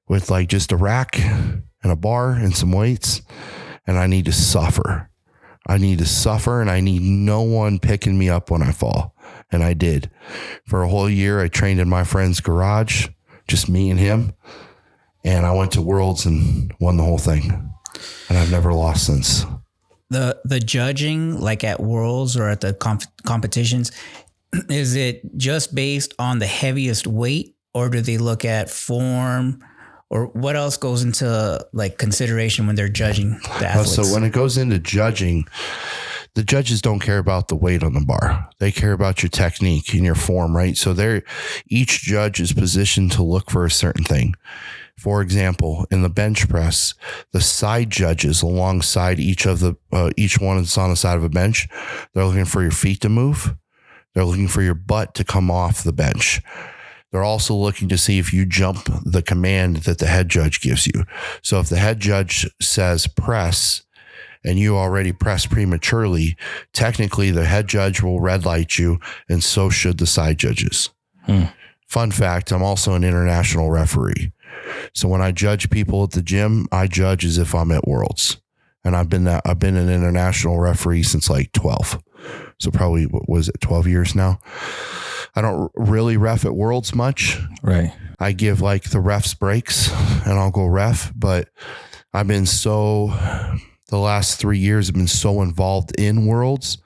with just a rack and a bar and some weights. And I need to suffer. I need to suffer, and I need no one picking me up when I fall. And I did. For a whole year, I trained in my friend's garage, just me and him. And I went to Worlds and won the whole thing. And I've never lost since. The judging, like at Worlds or at the competitions, is it just based on the heaviest weight, or do they look at form, or what else goes into consideration when they're judging the athletes? So when it goes into judging, the judges don't care about the weight on the bar. They care about your technique and your form, right? So each judge is positioned to look for a certain thing. For example, in the bench press, the side judges alongside each one that's on the side of a bench, they're looking for your feet to move. They're looking for your butt to come off the bench. They're also looking to see if you jump the command that the head judge gives you. So if the head judge says press and you already press prematurely, technically the head judge will red light you, and so should the side judges. Fun fact, I'm also an international referee. So when I judge people at the gym, I judge as if I'm at Worlds. And I've been an international referee since 12. So probably, what was it, 12 years now? I don't really ref at Worlds much. Right. I give the refs breaks and I'll go ref, but the last 3 years I've been so involved in Worlds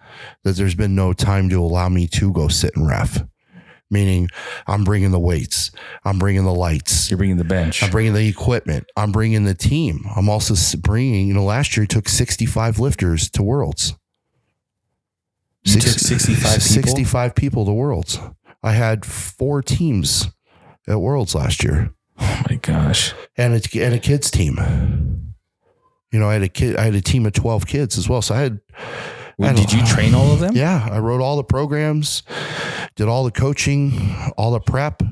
that there's been no time to allow me to go sit and ref. Meaning I'm bringing the weights. I'm bringing the lights. You're bringing the bench. I'm bringing the equipment. I'm bringing the team. I'm also bringing, last year I took 65 lifters to Worlds. You took 65 people? 65 people to Worlds. I had 4 teams at Worlds last year. Oh my gosh. And a kids team. I had a team of 12 kids as well. So did you train all of them? Yeah. I wrote all the programs, did all the coaching, all the prep.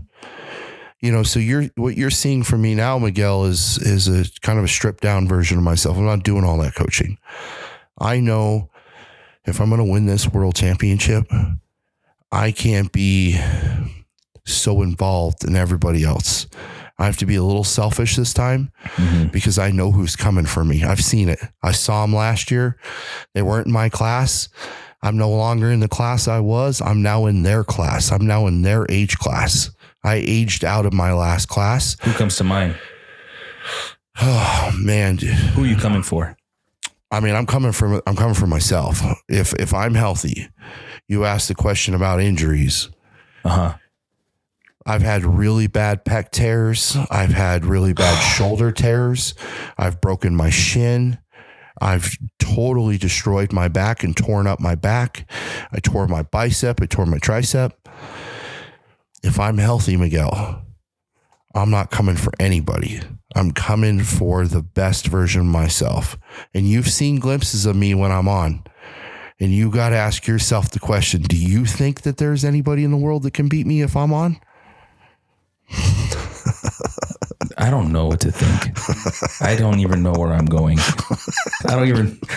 So what you're seeing from me now, Miguel, is a kind of a stripped down version of myself. I'm not doing all that coaching. I know if I'm going to win this world championship, I can't be so involved in everybody else. I have to be a little selfish this time because I know who's coming for me. I've seen it. I saw them last year. They weren't in my class. I'm no longer in the class I was. I'm now in their class. I'm now in their age class. I aged out of my last class. Who comes to mind? Oh man. Who are you coming for? I mean, I'm coming for myself. If I'm healthy, you asked the question about injuries. I've had really bad pec tears. I've had really bad shoulder tears. I've broken my shin. I've totally destroyed my back and torn up my back. I tore my bicep. I tore my tricep. If I'm healthy, Miguel, I'm not coming for anybody. I'm coming for the best version of myself. And you've seen glimpses of me when I'm on. And you got to ask yourself the question, do you think that there's anybody in the world that can beat me if I'm on? I don't know what to think. I don't even know where I'm going.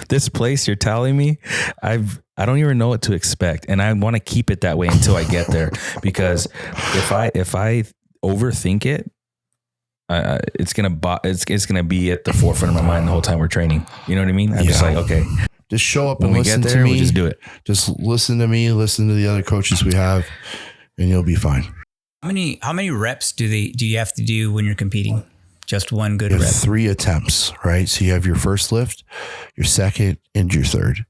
This place you're telling me, I don't even know what to expect. And I want to keep it that way until I get there, because if I overthink it, it's going to be at the forefront of my mind the whole time we're training. You know what I mean? I'm just like, okay, just show up when and we listen get there, to me. we'll just do it. Just listen to me, listen to the other coaches we have, and you'll be fine. How many reps do you have to do when you're competing? Just one good rep? 3 attempts, right? So you have your first lift, your second, and your third.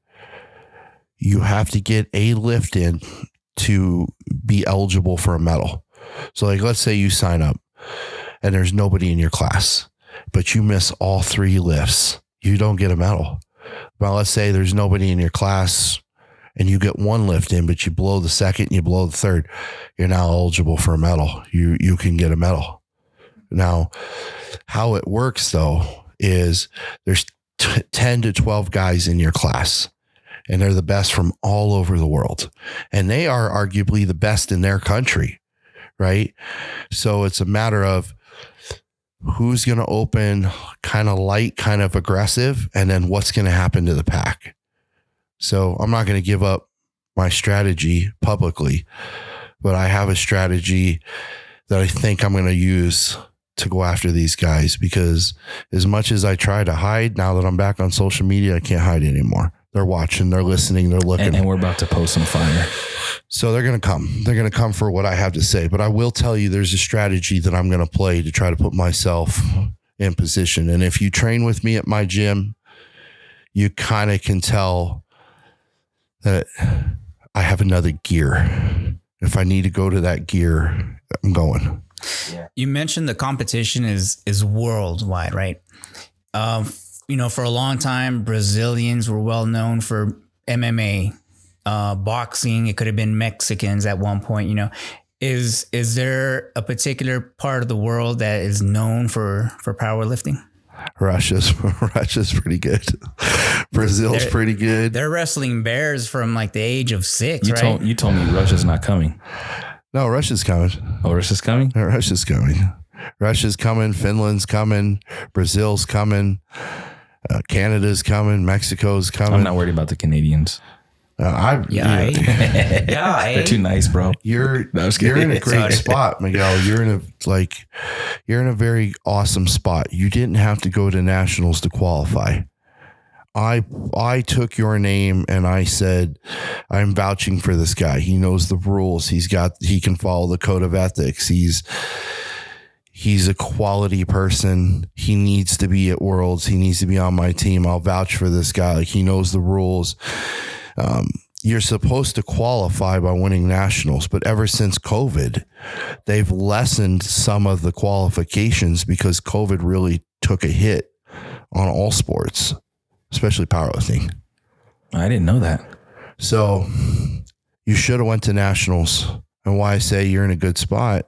You have to get a lift in to be eligible for a medal. So like, let's say you sign up and there's nobody in your class, but you miss all 3 lifts. You don't get a medal. Well, let's say there's nobody in your class and you get 1 lift in, but you blow the second and you blow the third. You're now eligible for a medal. You can get a medal. Now, how it works though is there's 10 to 12 guys in your class, and they're the best from all over the world. And they are arguably the best in their country, right? So it's a matter of who's going to open kind of light, kind of aggressive, and then what's going to happen to the pack. So I'm not going to give up my strategy publicly, but I have a strategy that I think I'm going to use to go after these guys, because as much as I try to hide, now that I'm back on social media, I can't hide anymore. They're watching, they're listening, they're looking. And we're about to post some fire. So they're going to come. They're going to come for what I have to say. But I will tell you, there's a strategy that I'm going to play to try to put myself in position. And if you train with me at my gym, you kind of can tell that I have another gear. If I need to go to that gear, I'm going. Yeah. You mentioned the competition is worldwide, right? For a long time, Brazilians were well known for MMA, boxing. It could have been Mexicans at one point. Is there a particular part of the world that is known for powerlifting? Russia's pretty good. Brazil's pretty good. They're wrestling bears from like the age of 6, right? You told me Russia's not coming. No, Russia's coming. Oh, Russia's coming? Russia's coming. Russia's coming. Finland's coming. Brazil's coming. Canada's coming. Mexico's coming. I'm not worried about the Canadians. They're too nice, bro. You're in a great spot, Miguel. You're in a very awesome spot. You didn't have to go to nationals to qualify. I took your name and I said, I'm vouching for this guy. He knows the rules. He can follow the code of ethics. He's a quality person. He needs to be at Worlds. He needs to be on my team. I'll vouch for this guy. Like, he knows the rules. You're supposed to qualify by winning nationals, but ever since COVID, they've lessened some of the qualifications because COVID really took a hit on all sports, especially powerlifting. I didn't know that. So you should have went to nationals. And why I say you're in a good spot,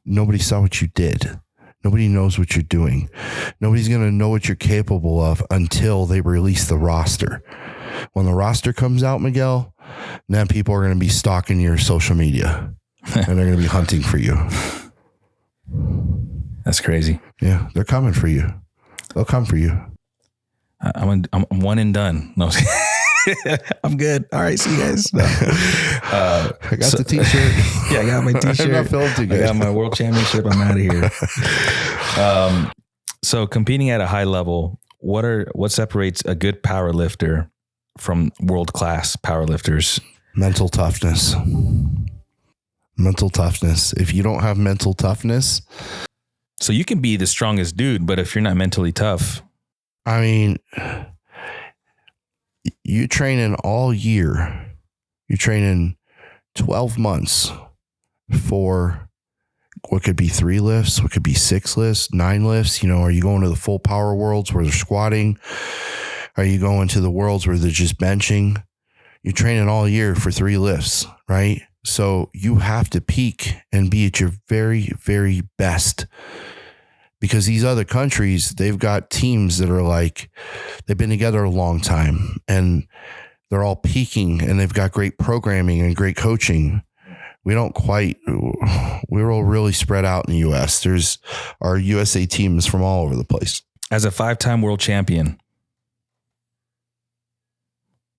Nobody saw what you did. Nobody knows what you're doing. Nobody's going to know what you're capable of until they release the roster. When the roster comes out, Miguel, then people are going to be stalking your social media and they're going to be hunting for you. That's crazy. Yeah, they're coming for you. They'll come for you. I'm one and done. No, I'm good. All right, see you guys. No. I got the t-shirt. Yeah, I got my t-shirt. I'm not feeling too good. I got my world championship. I'm out of here. So competing at a high level, what separates a good power lifter from world-class powerlifters? Mental toughness. Mental toughness. If you don't have mental toughness. So you can be the strongest dude, but if you're not mentally tough. I mean, you training all year. You're training 12 months for what could be 3 lifts, what could be 6 lifts, 9 lifts. You know, are you going to the full power worlds where they're squatting? Are you going to the worlds where they're just benching? You're training all year for 3 lifts, right? So you have to peak and be at your very, very best, because these other countries, they've got teams that are like, they've been together a long time and they're all peaking and they've got great programming and great coaching. We're all really spread out in the US. There's our USA teams from all over the place. As a 5-time world champion,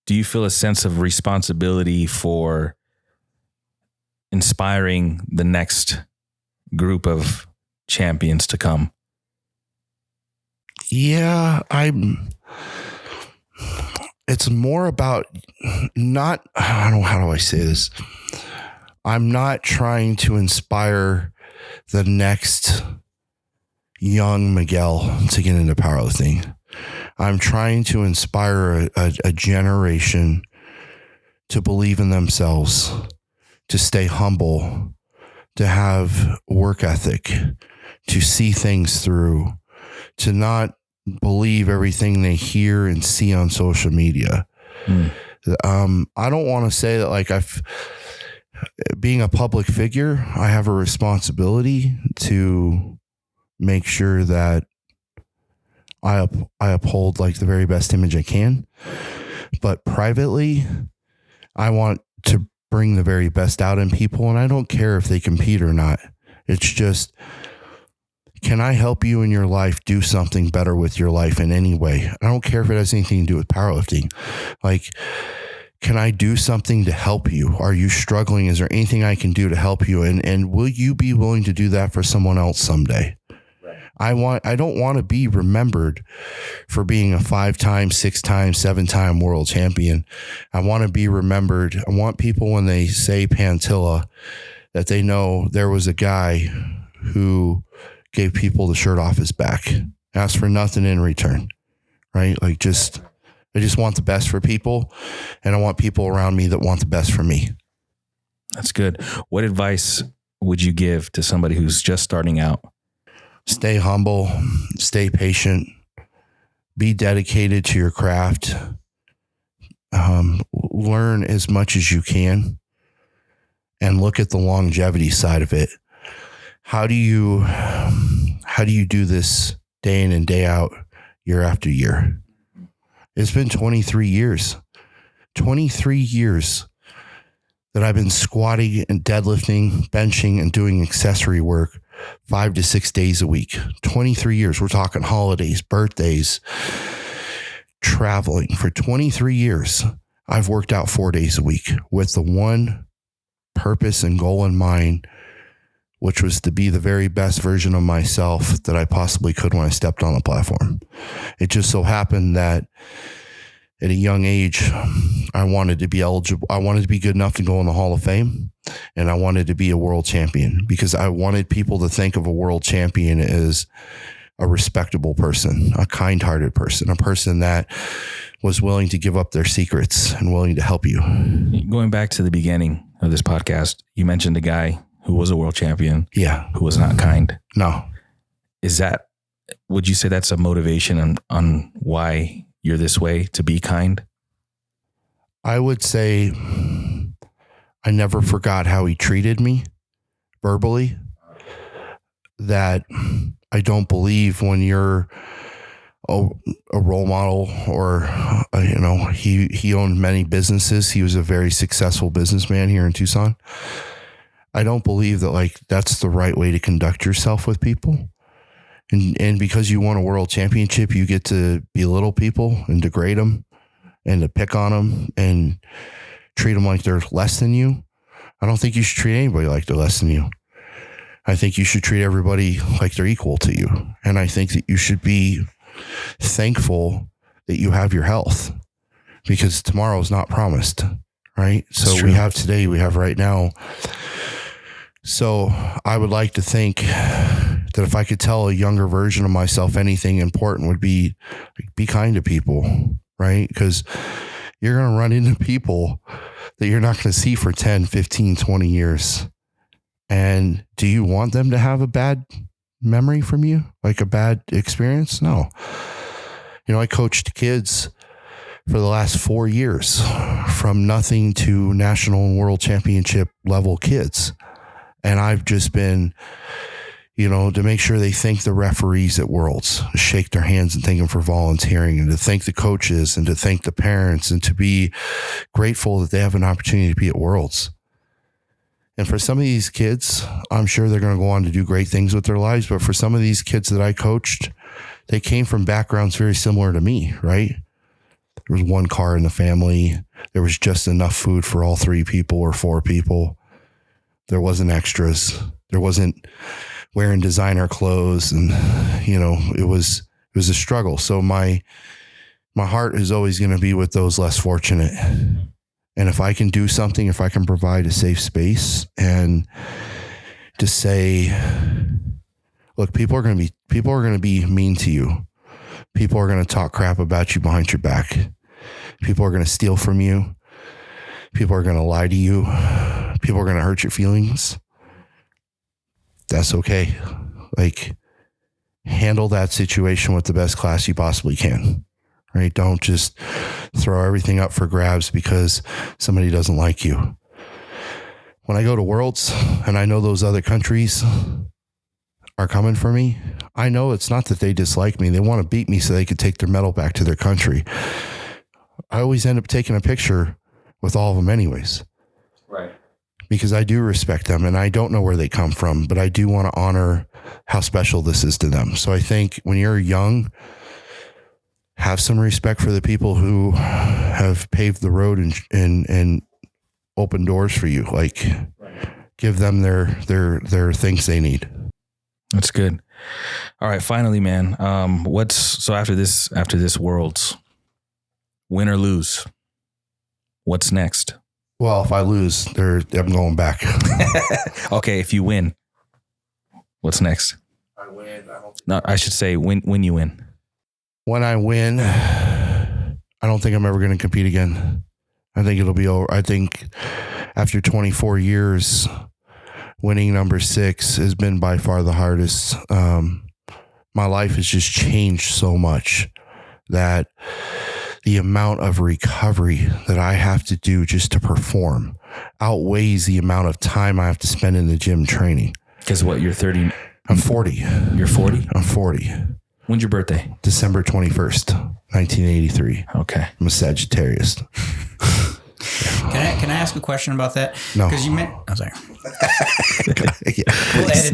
do you feel a sense of responsibility for inspiring the next group of champions to come? Yeah, it's more about how do I say this? I'm not trying to inspire the next young Miguel to get into powerlifting. I'm trying to inspire a generation to believe in themselves, to stay humble, to have work ethic, to see things through, to not believe everything they hear and see on social media. I don't want to say that like being a public figure, I have a responsibility to make sure that I uphold like the very best image I can. But privately, I want to bring the very best out in people, and I don't care if they compete or not. It's just, can I help you in your life do something better with your life in any way? I don't care if it has anything to do with powerlifting. Like, can I do something to help you? Are you struggling? Is there anything I can do to help you? And will you be willing to do that for someone else someday? Right. I don't want to be remembered for being a 5-time, 6-time, 7-time world champion. I want to be remembered. I want people, when they say Panttila, that they know there was a guy who gave people the shirt off his back, asked for nothing in return, right? Like I just want the best for people, and I want people around me that want the best for me. That's good. What advice would you give to somebody who's just starting out? Stay humble, stay patient, be dedicated to your craft, learn as much as you can, and look at the longevity side of it. How do you do this day in and day out, year after year? It's been 23 years that I've been squatting and deadlifting, benching, and doing accessory work 5 to 6 days a week. 23 years. We're talking holidays, birthdays, traveling. For 23 years, I've worked out 4 days a week with the one purpose and goal in mind, which was to be the very best version of myself that I possibly could when I stepped on the platform. It just so happened that at a young age, I wanted to be eligible. I wanted to be good enough to go in the Hall of Fame, and I wanted to be a world champion, because I wanted people to think of a world champion as a respectable person, a kind-hearted person, a person that was willing to give up their secrets and willing to help you. Going back to the beginning of this podcast, you mentioned a guy who was a world champion. Yeah. Who was not kind. No. Would you say that's a motivation on why you're this way, to be kind? I would say I never forgot how he treated me verbally. that I don't believe when you're a role model, or he owned many businesses. He was a very successful businessman here in Tucson. I don't believe that like that's the right way to conduct yourself with people. And because you won a world championship, you get to belittle people and degrade them and to pick on them and treat them like they're less than you. I don't think you should treat anybody like they're less than you. I think you should treat everybody like they're equal to you. And I think that you should be thankful that you have your health, because tomorrow is not promised, right? So we have today, we have right now. So I would like to think that if I could tell a younger version of myself anything important, would be kind to people, right? Because you're going to run into people that you're not going to see for 10, 15, 20 years. And do you want them to have a bad memory from you? Like a bad experience? No. I coached kids for the last 4 years, from nothing to national and world championship level kids. And I've just been, to make sure they thank the referees at Worlds, shake their hands and thank them for volunteering, and to thank the coaches and to thank the parents and to be grateful that they have an opportunity to be at Worlds. And for some of these kids, I'm sure they're going to go on to do great things with their lives. But for some of these kids that I coached, they came from backgrounds very similar to me, right? There was one car in the family. There was just enough food for all 3 people or 4 people. There wasn't extras. There wasn't wearing designer clothes. And, it was a struggle. So my heart is always going to be with those less fortunate. And if I can do something, if I can provide a safe space and to say, look, people are going to be mean to you. People are going to talk crap about you behind your back. People are going to steal from you. People are going to lie to you. People are going to hurt your feelings. That's okay. Like, handle that situation with the best class you possibly can. Right? Don't just throw everything up for grabs because somebody doesn't like you. When I go to Worlds and I know those other countries are coming for me, I know it's not that they dislike me. They want to beat me so they could take their medal back to their country. I always end up taking a picture with all of them anyways. Right. Because I do respect them and I don't know where they come from, but I do want to honor how special this is to them. So I think when you're young, have some respect for the people who have paved the road and opened doors for you. Like, give them their things they need. That's good. All right. Finally, man. So after this Worlds, win or lose, what's next? Well, if I lose, I'm going back. Okay. If you win, what's next? I win. I should say when you win. When I win, I don't think I'm ever going to compete again. I think it'll be over. I think after 24 years, winning number 6 has been by far the hardest. My life has just changed so much that the amount of recovery that I have to do just to perform outweighs the amount of time I have to spend in the gym training. Because what, you're 30? I'm 40. You're 40? I'm 40. When's your birthday? December 21st, 1983. Okay. I'm a Sagittarius. Can I ask a question about that? No. Because you meant. I'm sorry. Yeah,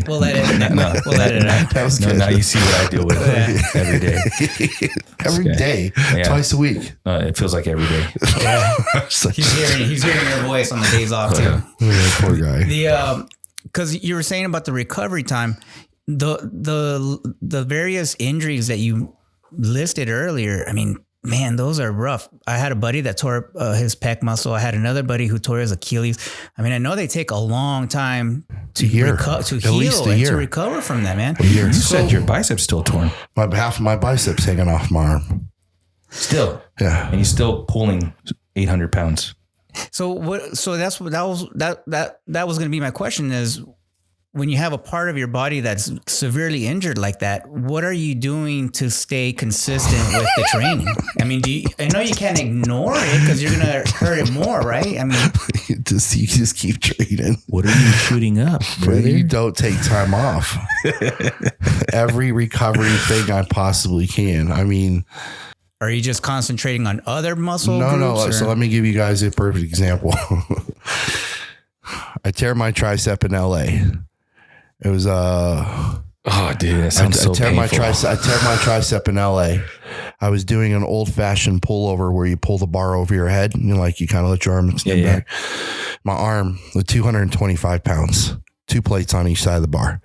We'll edit it. No. We'll edit it out. that was good. Now you see what I deal with every day. Every day, twice a week. It feels like every day. Yeah. He's hearing your voice on the days off too. Poor guy. Because you were saying about the recovery time, the various injuries that you listed earlier. I mean, man, those are rough. I had a buddy that tore his pec muscle. I had another buddy who tore his Achilles. I mean, I know they take a long time to heal and to recover from that, man. You said your bicep's still torn. Half of my biceps hanging off my arm. Still, yeah, and he's still pulling 800 pounds. So that was going to be my question: is when you have a part of your body that's severely injured like that, what are you doing to stay consistent with the training? I mean, I know you can't ignore it because you're going to hurt it more, right? I mean, you just keep training. What are you shooting up, brother? You don't take time off. Every recovery thing I possibly can. I mean, are you just concentrating on other muscle groups? No. So let me give you guys a perfect example. I tear my tricep in LA. It was oh, dude, that sounds so painful. I tear my tricep in LA. I was doing an old fashioned pullover where you pull the bar over your head and you kind of let your arm extend back. My arm with 225 pounds, 2 plates on each side of the bar,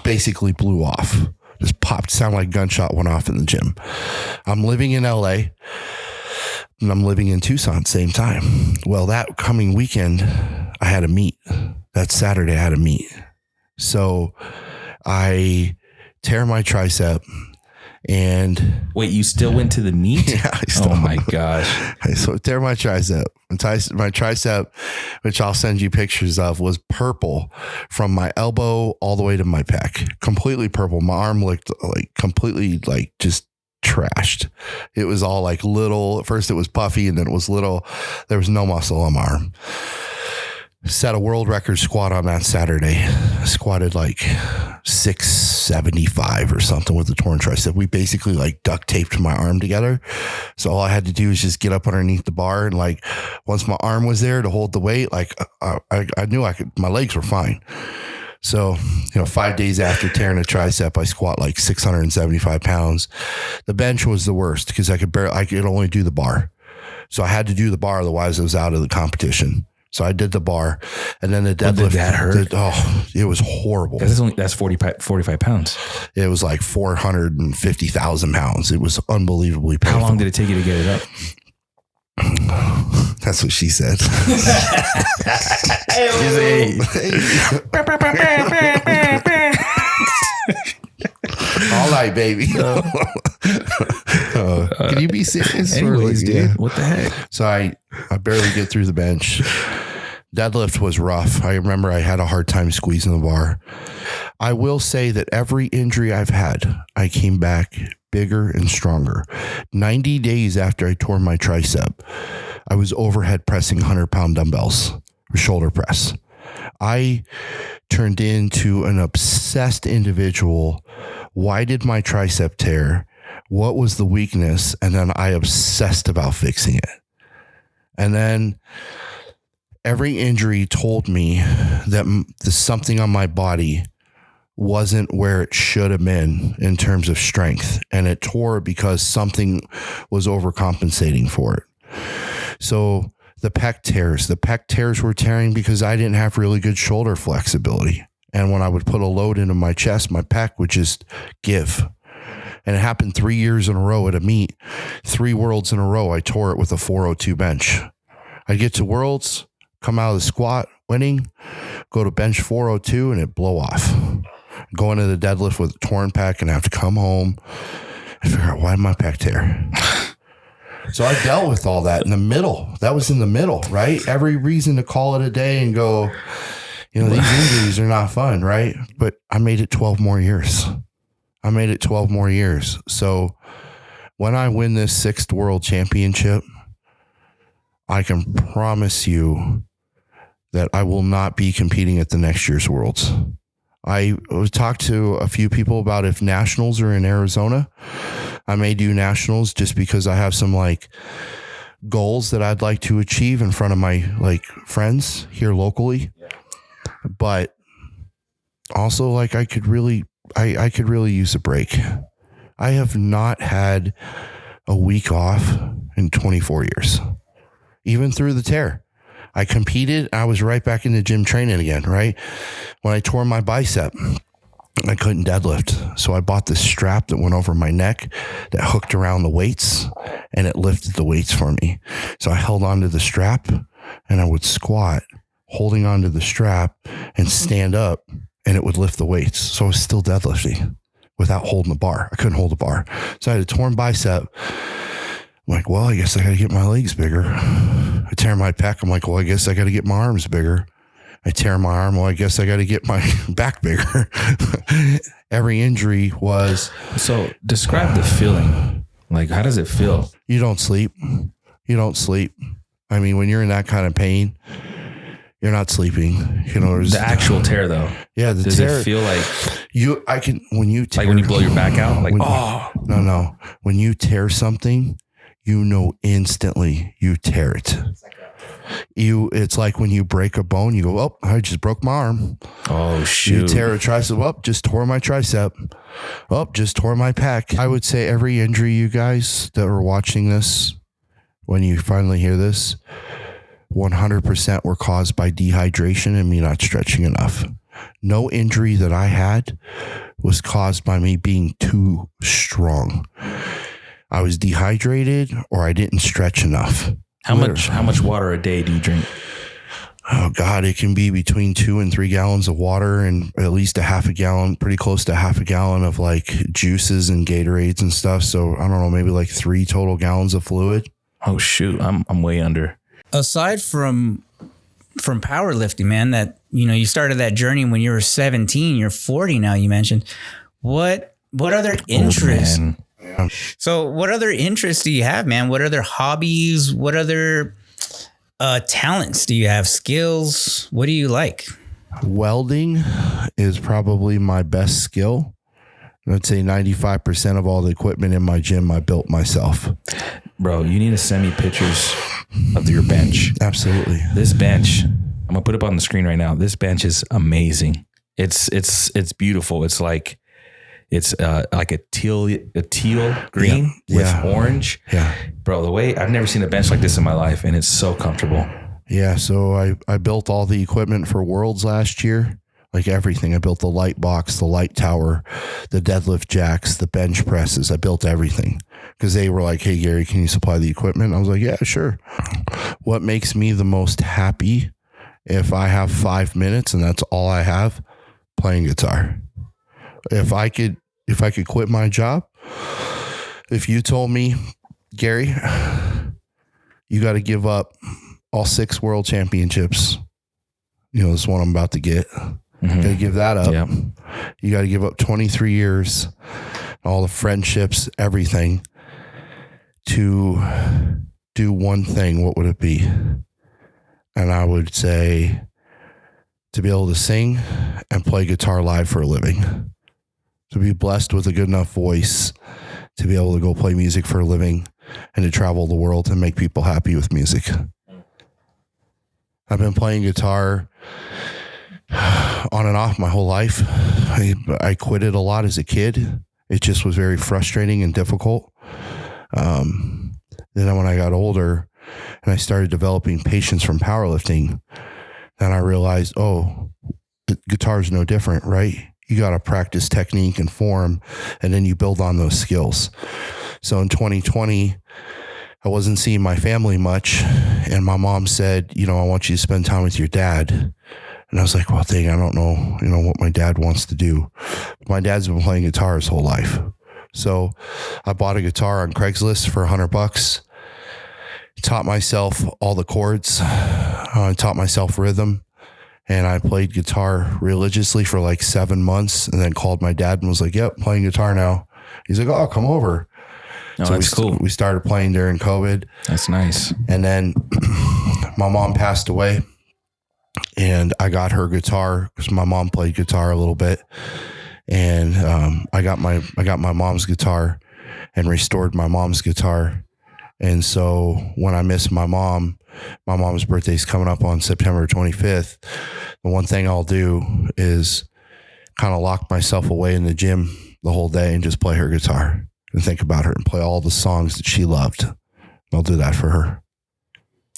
basically blew off. Just popped, sounded like a gunshot went off in the gym. I'm living in LA and I'm living in Tucson at the same time. Well, that coming weekend, I had a meet. That Saturday, I had a meet. So I tear my tricep and... Wait, you still went to the meet? Yeah. Oh my gosh. So tear my tricep. My tricep, which I'll send you pictures of, was purple from my elbow all the way to my pec. Completely purple. My arm looked like completely like just trashed. It was all like little. At first it was puffy and then it was little. There was no muscle on my arm. Set a world record squat on that Saturday. Squatted like 675 or something with the torn tricep. We basically like duct taped my arm together. So all I had to do was just get up underneath the bar. And like, once my arm was there to hold the weight, like I knew I could, my legs were fine. So, 5 days after tearing a tricep, I squat like 675 pounds. The bench was the worst because I could only do the bar. So I had to do the bar. Otherwise I was out of the competition. So I did the bar, and then the deadlift. Did that hurt? It was horrible. That's 45 pounds. It was like 450,000 pounds. It was unbelievably painful. How long did it take you to get it up? That's what she said. All night, baby. Can you be serious? Anyways, dude, what the heck? So I barely get through the bench. Deadlift was rough. I remember I had a hard time squeezing the bar. I will say that every injury I've had, I came back bigger and stronger. 90 days after I tore my tricep, I was overhead pressing 100-pound dumbbells, shoulder press. I turned into an obsessed individual. Why did my tricep tear? What was the weakness? And then I obsessed about fixing it. And then every injury told me that something on my body wasn't where it should have been in terms of strength. And it tore because something was overcompensating for it. So the pec tears were tearing because I didn't have really good shoulder flexibility. And when I would put a load into my chest, my pec would just give. And it happened 3 years in a row at a meet. 3 worlds in a row, I tore it with a 402 bench. I'd get to worlds, come out of the squat winning, go to bench 402 and it blow off. Go into the deadlift with a torn pec and have to come home and figure out why did my pec tear. So I dealt with all that in the middle. That was in the middle, right? Every reason to call it a day and go, these injuries are not fun, right? But I made it 12 more years. So when I win this 6th world championship, I can promise you that I will not be competing at the next year's Worlds. I talked to a few people about if nationals are in Arizona, I may do nationals just because I have some goals that I'd like to achieve in front of my friends here locally. Yeah. But also I could really use a break. I have not had a week off in 24 years, even through the tear. I competed. I was right back in the gym training again, right? When I tore my bicep, I couldn't deadlift. So I bought this strap that went over my neck that hooked around the weights and it lifted the weights for me. So I held onto the strap and I would squat holding onto the strap and stand up and it would lift the weights. So I was still deadlifting without holding the bar. I couldn't hold the bar. So I had a torn bicep. I'm like, well, I guess I got to get my legs bigger. I tear my pec. I'm like, well, I guess I got to get my arms bigger. I tear my arm. Well, I guess I got to get my back bigger. Every injury was. So describe the feeling. Like, how does it feel? You don't sleep. I mean, when you're in that kind of pain, you're not sleeping. The actual tear though. Yeah. Does it feel like when you tear, like when you blow your back out? Like, no. When you tear something, instantly you tear it. It's like when you break a bone, you go, oh, I just broke my arm. Oh, shoot. You tear a tricep, oh, just tore my tricep. Oh, just tore my pec. I would say every injury, you guys that are watching this, when you finally hear this, 100% were caused by dehydration and me not stretching enough. No injury that I had was caused by me being too strong. I was dehydrated or I didn't stretch enough. How much water a day do you drink? Oh God, it can be between 2 and 3 gallons of water and at least a half a gallon, pretty close to half a gallon of like juices and Gatorades and stuff. So I don't know, maybe like 3 total gallons of fluid. Oh shoot, I'm way under. Aside from powerlifting, man, that you started that journey when you were 17, you're 40 now, you mentioned. What other interests? Yeah. So what other interests do you have, man? What other hobbies? What other talents do you have? Skills? What do you like? Welding is probably my best skill. I'd say 95% of all the equipment in my gym I built myself. Bro, you need to send me pictures of your bench. Absolutely. This bench, I'm gonna put it up on the screen right now. This bench is amazing. It's beautiful. It's like a teal green with orange. Yeah. Bro, the way I've never seen a bench like this in my life, and it's so comfortable. Yeah. So I built all the equipment for Worlds last year, like everything. I built the light box, the light tower, the deadlift jacks, the bench presses. I built everything because they were like, hey, Gary, can you supply the equipment? I was like, yeah, sure. What makes me the most happy if I have 5 minutes and that's all I have? Playing guitar. If I could quit my job, if you told me, Gary, you got to give up all 6 world championships, this one I'm about to get, got to give that up. Yep. You got to give up 23 years, all the friendships, everything to do one thing. What would it be? And I would say to be able to sing and play guitar live for a living. To be blessed with a good enough voice to be able to go play music for a living and to travel the world and make people happy with music. I've been playing guitar on and off my whole life. I quit it a lot as a kid. It just was very frustrating and difficult. Then when I got older and I started developing patience from powerlifting, then I realized, guitar is no different, right? You got to practice technique and form, and then you build on those skills. So in 2020, I wasn't seeing my family much, and my mom said, I want you to spend time with your dad. And I was like, well, dang, I don't know, what my dad wants to do. My dad's been playing guitar his whole life. So I bought a guitar on Craigslist for $100, taught myself all the chords, taught myself rhythm. And I played guitar religiously for like 7 months and then called my dad and was like, yep, playing guitar now. He's like, oh, come over. Oh, so that's cool. We started playing during COVID. That's nice. And then my mom passed away and I got her guitar because my mom played guitar a little bit. And I got my mom's guitar and restored my mom's guitar. And so when I miss my mom's birthday's coming up on September 25th. The one thing I'll do is kind of lock myself away in the gym the whole day and just play her guitar and think about her and play all the songs that she loved. I'll do that for her.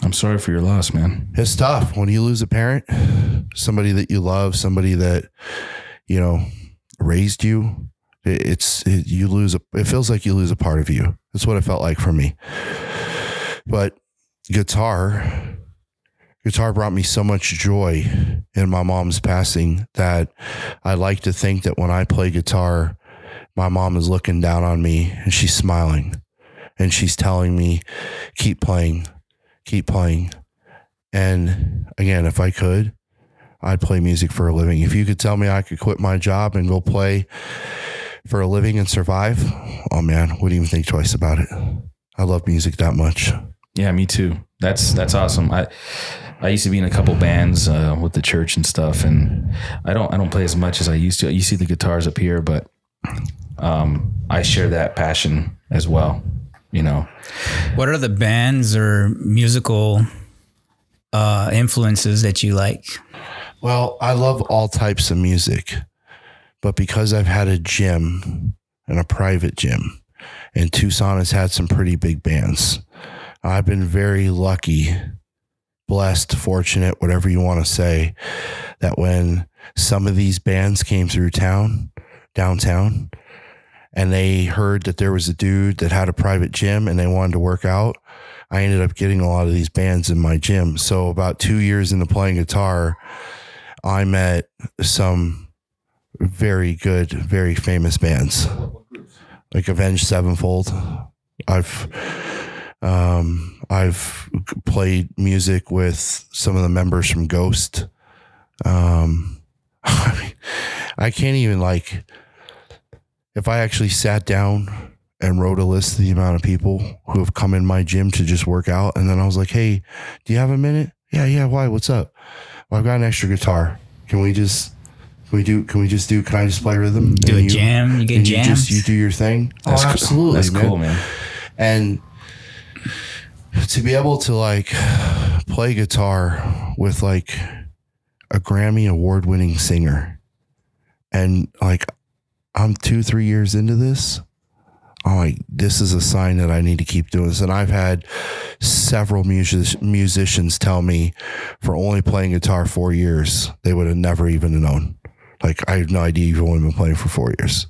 I'm sorry for your loss, man. It's tough when you lose a parent, somebody that you love, somebody that, raised you. It feels like you lose a part of you. That's what it felt like for me. But guitar brought me so much joy in my mom's passing that I like to think that when I play guitar, my mom is looking down on me and she's smiling and she's telling me, keep playing. And again, if I could, I'd play music for a living. If you could tell me I could quit my job and go play for a living and survive, oh man, wouldn't even think twice about it. I love music that much. Yeah, me too. That's awesome. I used to be in a couple bands with the church and stuff, and I don't play as much as I used to. You see the guitars up here, but I share that passion as well. You know, what are the bands or musical influences that you like? Well, I love all types of music, but because I've had a gym and a private gym, and Tucson has had some pretty big bands, I've been very lucky, blessed, fortunate, whatever you want to say, that when some of these bands came through downtown, and they heard that there was a dude that had a private gym and they wanted to work out, I ended up getting a lot of these bands in my gym. So about 2 years into playing guitar, I met some very good, very famous bands like Avenged Sevenfold. I've played music with some of the members from Ghost. I mean, I can't even, like, if I actually sat down and wrote a list of the amount of people who have come in my gym to just work out, and then I was like, hey, do you have a minute? Yeah. Why? What's up? Well, I've got an extra guitar. Can I just play rhythm? Do a jam? You get jams? You do your thing? That's absolutely. That's cool, man. And to be able to, like, play guitar with, like, a Grammy award-winning singer, and, like, I'm 2-3 years into this, I'm like, this is a sign that I need to keep doing this. And I've had several musicians tell me, for only playing guitar 4 years, they would have never even known. Like, I have no idea you've only been playing for 4 years,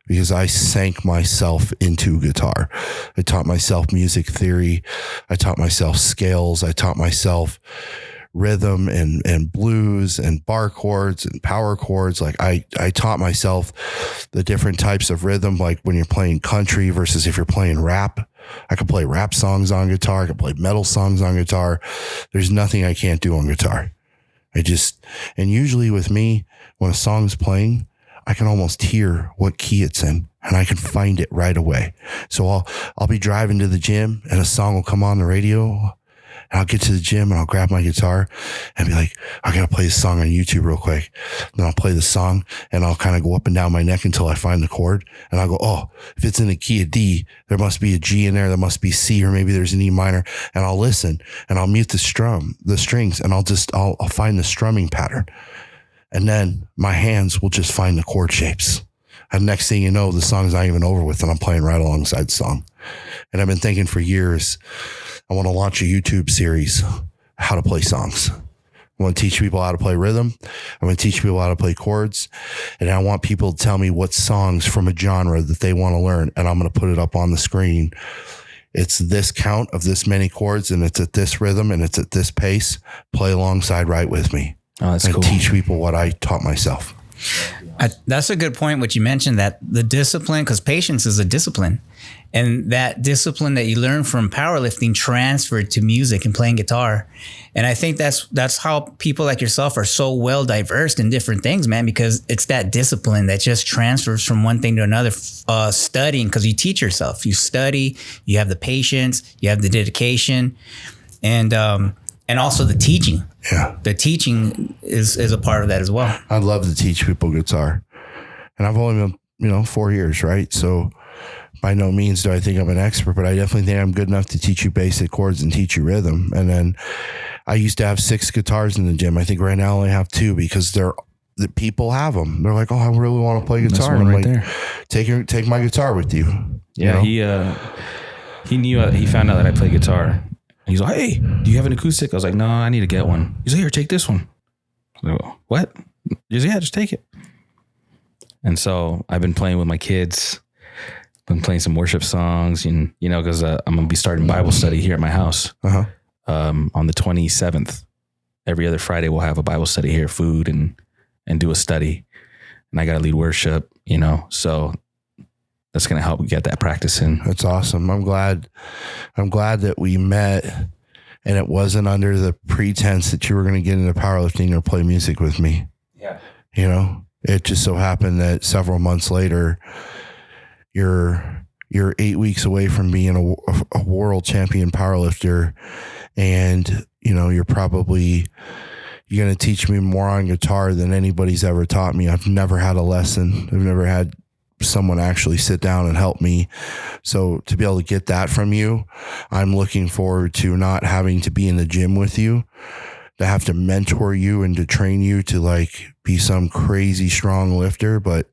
because I sank myself into guitar. I taught myself music theory. I taught myself scales. I taught myself rhythm and blues and bar chords and power chords. Like, I taught myself the different types of rhythm, like when you're playing country versus if you're playing rap. I could play rap songs on guitar. I could play metal songs on guitar. There's nothing I can't do on guitar. And usually with me, when a song's playing, I can almost hear what key it's in, and I can find it right away. So I'll be driving to the gym and a song will come on the radio, and I'll get to the gym and I'll grab my guitar and be like, I got to play this song on YouTube real quick. Then I'll play the song and I'll kind of go up and down my neck until I find the chord. And I'll go, oh, if it's in the key of D, there must be a G in there. There must be C, or maybe there's an E minor. And I'll listen and I'll mute the strings, and I'll find the strumming pattern. And then my hands will just find the chord shapes. And next thing you know, the song's not even over with, and I'm playing right alongside the song. And I've been thinking for years, I want to launch a YouTube series, how to play songs. I want to teach people how to play rhythm. I want to teach people how to play chords. And I want people to tell me what songs from a genre that they want to learn. And I'm going to put it up on the screen. It's this count of this many chords, and it's at this rhythm, and it's at this pace. Play alongside right with me. Oh, that's cool. Teach people what I taught myself. That's a good point, what you mentioned, that the discipline, because patience is a discipline, and that discipline that you learn from powerlifting transferred to music and playing guitar. And I think that's how people like yourself are so well diverse in different things, man, because it's that discipline that just transfers from one thing to another. Studying, because you teach yourself, you study, you have the patience, you have the dedication, and also the teaching. Yeah. The teaching is a part of that as well. I'd love to teach people guitar. And I've only been, 4 years, right? So by no means do I think I'm an expert, but I definitely think I'm good enough to teach you basic chords and teach you rhythm. And then I used to have 6 guitars in the gym. I think right now I only have 2, because the people have them. They're like, oh, I really want to play guitar. That's one right there. Take my guitar with you. Yeah, he knew, he found out that I play guitar. He's like, hey, do you have an acoustic? I was like, no, I need to get one. He's like, here, take this one. I go, what? He's like, yeah, just take it. And so I've been playing with my kids, been playing some worship songs, and, because I'm going to be starting Bible study here at my house on the 27th. Every other Friday, we'll have a Bible study here, food and do a study. And I got to lead worship, so that's going to help get that practice in. That's awesome. I'm glad that we met And it wasn't under the pretense that you were going to get into powerlifting or play music with me. Yeah. You know, it just so happened that several months later, you're 8 weeks away from being a world champion powerlifter. And, you know, you're going to teach me more on guitar than anybody's ever taught me. I've never had a lesson. I've never had someone actually sit down and help me. So to be able to get that from you, I'm looking forward to not having to be in the gym with you, to have to mentor you and to train you to like be some crazy strong lifter, but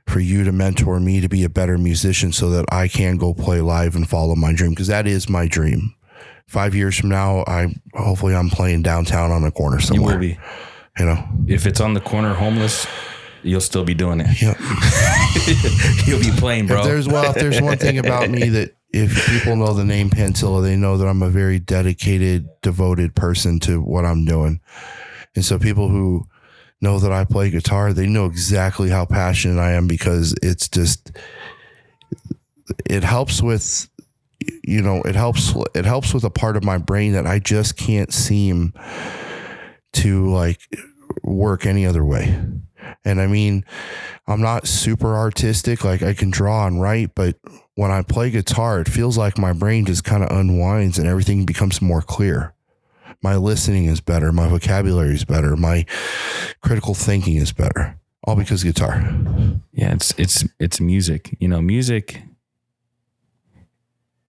for you to mentor me to be a better musician so that I can go play live and follow my dream. Because that is my dream. 5 years from now, hopefully I'm playing downtown on a corner somewhere. You will be. You know, if it's on the corner homeless, you'll still be doing it. Yep. You'll be playing, bro. If there's one thing about me that if people know the name Panttila, they know that I'm a very dedicated, devoted person to what I'm doing. And so people who know that I play guitar, they know exactly how passionate I am, because it's just, it helps with, you know, it helps with a part of my brain that I just can't seem to like work any other way. And I mean, I'm not super artistic. Like I can draw and write, but when I play guitar, it feels like my brain just kind of unwinds and everything becomes more clear. My listening is better. My vocabulary is better. My critical thinking is better. All because of guitar. Yeah. It's music, you know, music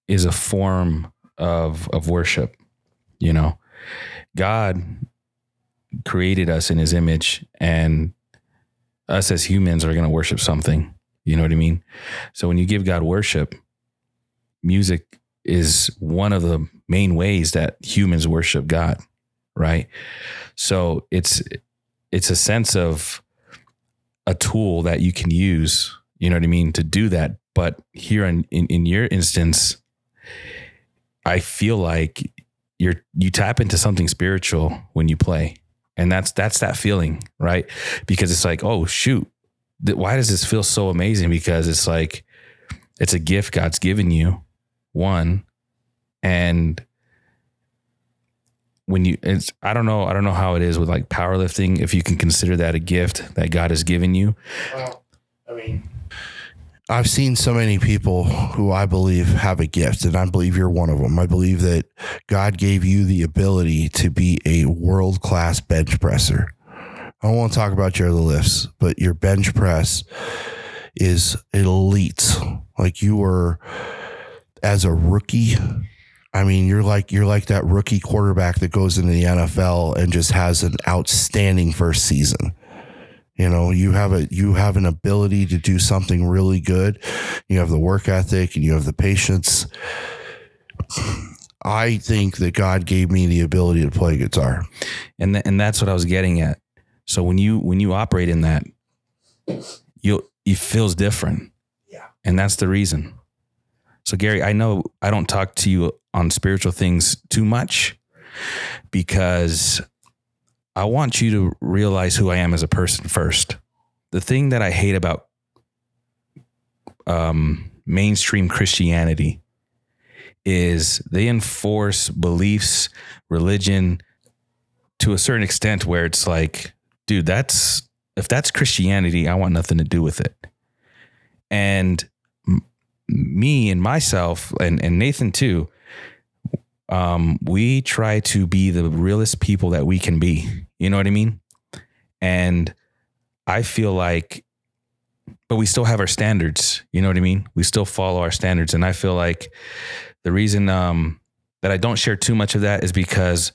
is a form of worship. You know, God created us in his image, and us as humans are going to worship something. You know what I mean? So when you give God worship, music is one of the main ways that humans worship God, right? So it's a sense of a tool that you can use, you know what I mean, to do that. But here in your instance, I feel like you tap into something spiritual when you play. And that's that feeling, right? Because it's like, oh shoot, why does this feel so amazing? Because it's like, it's a gift God's given you, one. And when I don't know how it is with like powerlifting, if you can consider that a gift that God has given you. Well, I mean, I've seen so many people who I believe have a gift, and I believe you're one of them. I believe that God gave you the ability to be a world-class bench presser. I don't want to talk about your other lifts, but your bench press is elite. Like you were, as a rookie, I mean, you're like that rookie quarterback that goes into the NFL and just has an outstanding first season. You know, you have an ability to do something really good. You have the work ethic and you have the patience. I think that God gave me the ability to play guitar. And that's what I was getting at. So when you operate in that, it feels different. Yeah. And that's the reason. So Gary, I know I don't talk to you on spiritual things too much because I want you to realize who I am as a person first. The thing that I hate about mainstream Christianity is they enforce beliefs, religion to a certain extent where it's like, dude, if that's Christianity, I want nothing to do with it. And me and myself and Nathan too, we try to be the realest people that we can be. You know what I mean? And I feel like, but we still have our standards. You know what I mean? We still follow our standards. And I feel like the reason that I don't share too much of that is because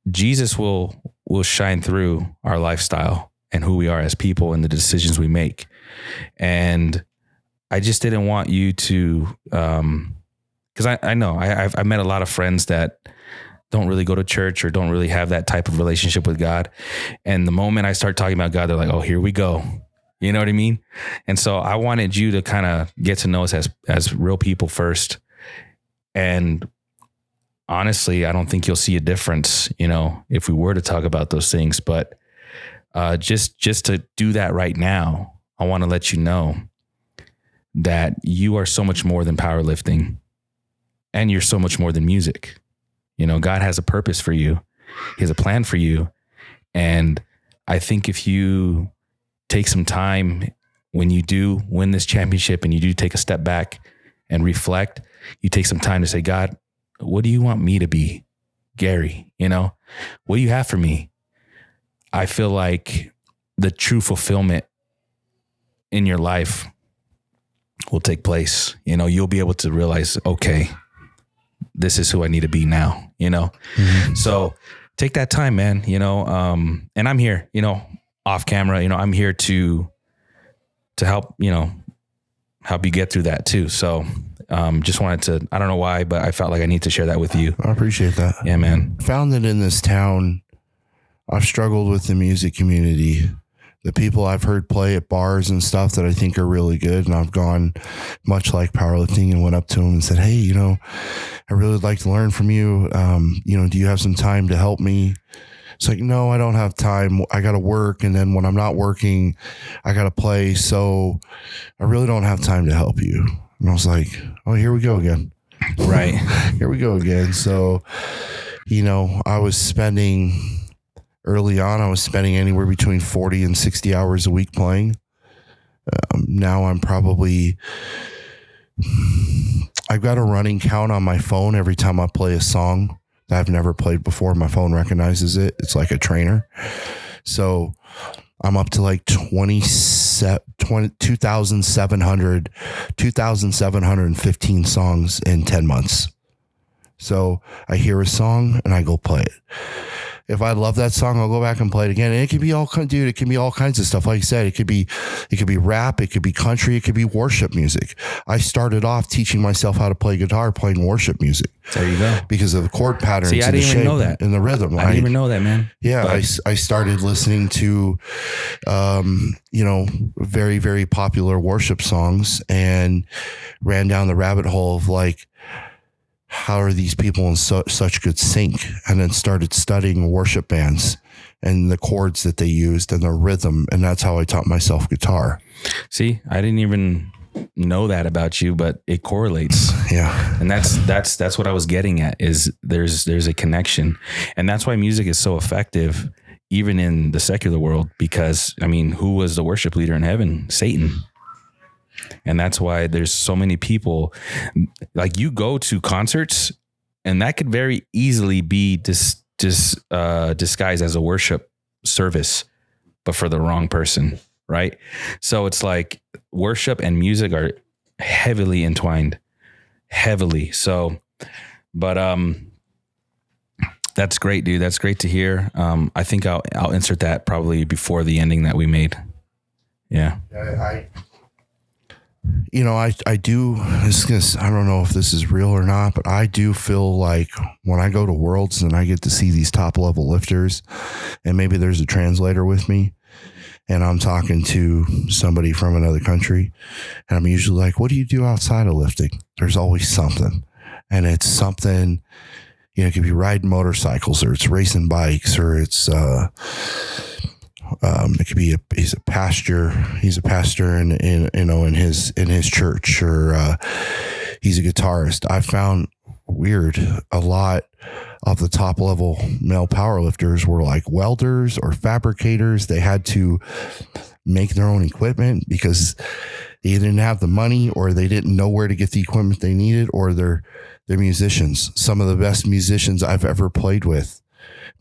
Jesus will shine through our lifestyle and who we are as people and the decisions we make. And I just didn't want you to, because I know I've met a lot of friends that don't really go to church or don't really have that type of relationship with God. And the moment I start talking about God, they're like, oh, here we go. You know what I mean? And so I wanted you to kind of get to know us as real people first. And honestly, I don't think you'll see a difference, you know, if we were to talk about those things. But just to do that right now, I want to let you know that you are so much more than powerlifting, and you're so much more than music. You know, God has a purpose for you. He has a plan for you. And I think if you take some time when you do win this championship and you do take a step back and reflect, you take some time to say, God, what do you want me to be? Gary, you know, what do you have for me? I feel like the true fulfillment in your life will take place. You know, you'll be able to realize, okay, this is who I need to be now, you know? Mm-hmm. So take that time, man, you know, and I'm here, you know, off camera, you know, I'm here to help, you know, help you get through that too. So, just wanted to, I don't know why, but I felt like I need to share that with you. I appreciate that. Yeah, man. Found that in this town, I've struggled with the music community. The people I've heard play at bars and stuff that I think are really good. And I've gone much like powerlifting and went up to them and said, hey, you know, I really would like to learn from you. You know, do you have some time to help me? It's like, no, I don't have time. I got to work. And then when I'm not working, I got to play. So I really don't have time to help you. And I was like, oh, here we go again. Right. Here we go again. So, you know, early on, I was spending anywhere between 40 and 60 hours a week playing. Now I've got a running count on my phone every time I play a song that I've never played before. My phone recognizes it. It's like a trainer. So I'm up to like 2,715 songs in 10 months. So I hear a song and I go play it. If I love that song, I'll go back and play it again. And it can be it can be all kinds of stuff. Like I said, it could be rap, it could be country, it could be worship music. I started off teaching myself how to play guitar, playing worship music. There you go. Because of the chord patterns. See, I didn't even know that. And the rhythm. I didn't even know that, man. Yeah. I started listening to, you know, very, very popular worship songs and ran down the rabbit hole of like, how are these people in such good sync? And then started studying worship bands and the chords that they used and the rhythm. And that's how I taught myself guitar. See, I didn't even know that about you, but it correlates. Yeah. And that's what I was getting at is there's a connection. And that's why music is so effective, even in the secular world, because I mean, who was the worship leader in heaven? Satan. And that's why there's so many people, like you go to concerts and that could very easily be disguised as a worship service, but for the wrong person. Right. So it's like worship and music are heavily entwined, heavily. So, but, that's great, dude. That's great to hear. I think I'll insert that probably before the ending that we made. Yeah. You know, I do, I don't know if this is real or not, but I do feel like when I go to Worlds and I get to see these top level lifters and maybe there's a translator with me and I'm talking to somebody from another country and I'm usually like, what do you do outside of lifting? There's always something. And it's something, you know, it could be riding motorcycles or it's racing bikes or it's, it could be he's a pastor in his church or he's a guitarist. I found weird a lot of the top level male powerlifters were like welders or fabricators. They had to make their own equipment because they didn't have the money or they didn't know where to get the equipment they needed, or they're musicians. Some of the best musicians I've ever played with,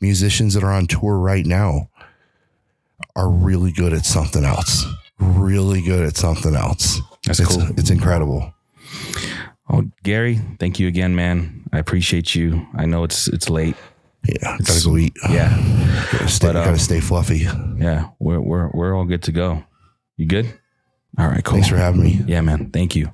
musicians that are on tour right now, are really good at something else. That's cool. It's incredible. Oh, Gary, thank you again, man. I appreciate you. I know it's late. Yeah, gotta go eat. Yeah, gotta stay fluffy. Yeah, we're all good to go. You good? All right, cool. Thanks for having me. Yeah, man. Thank you.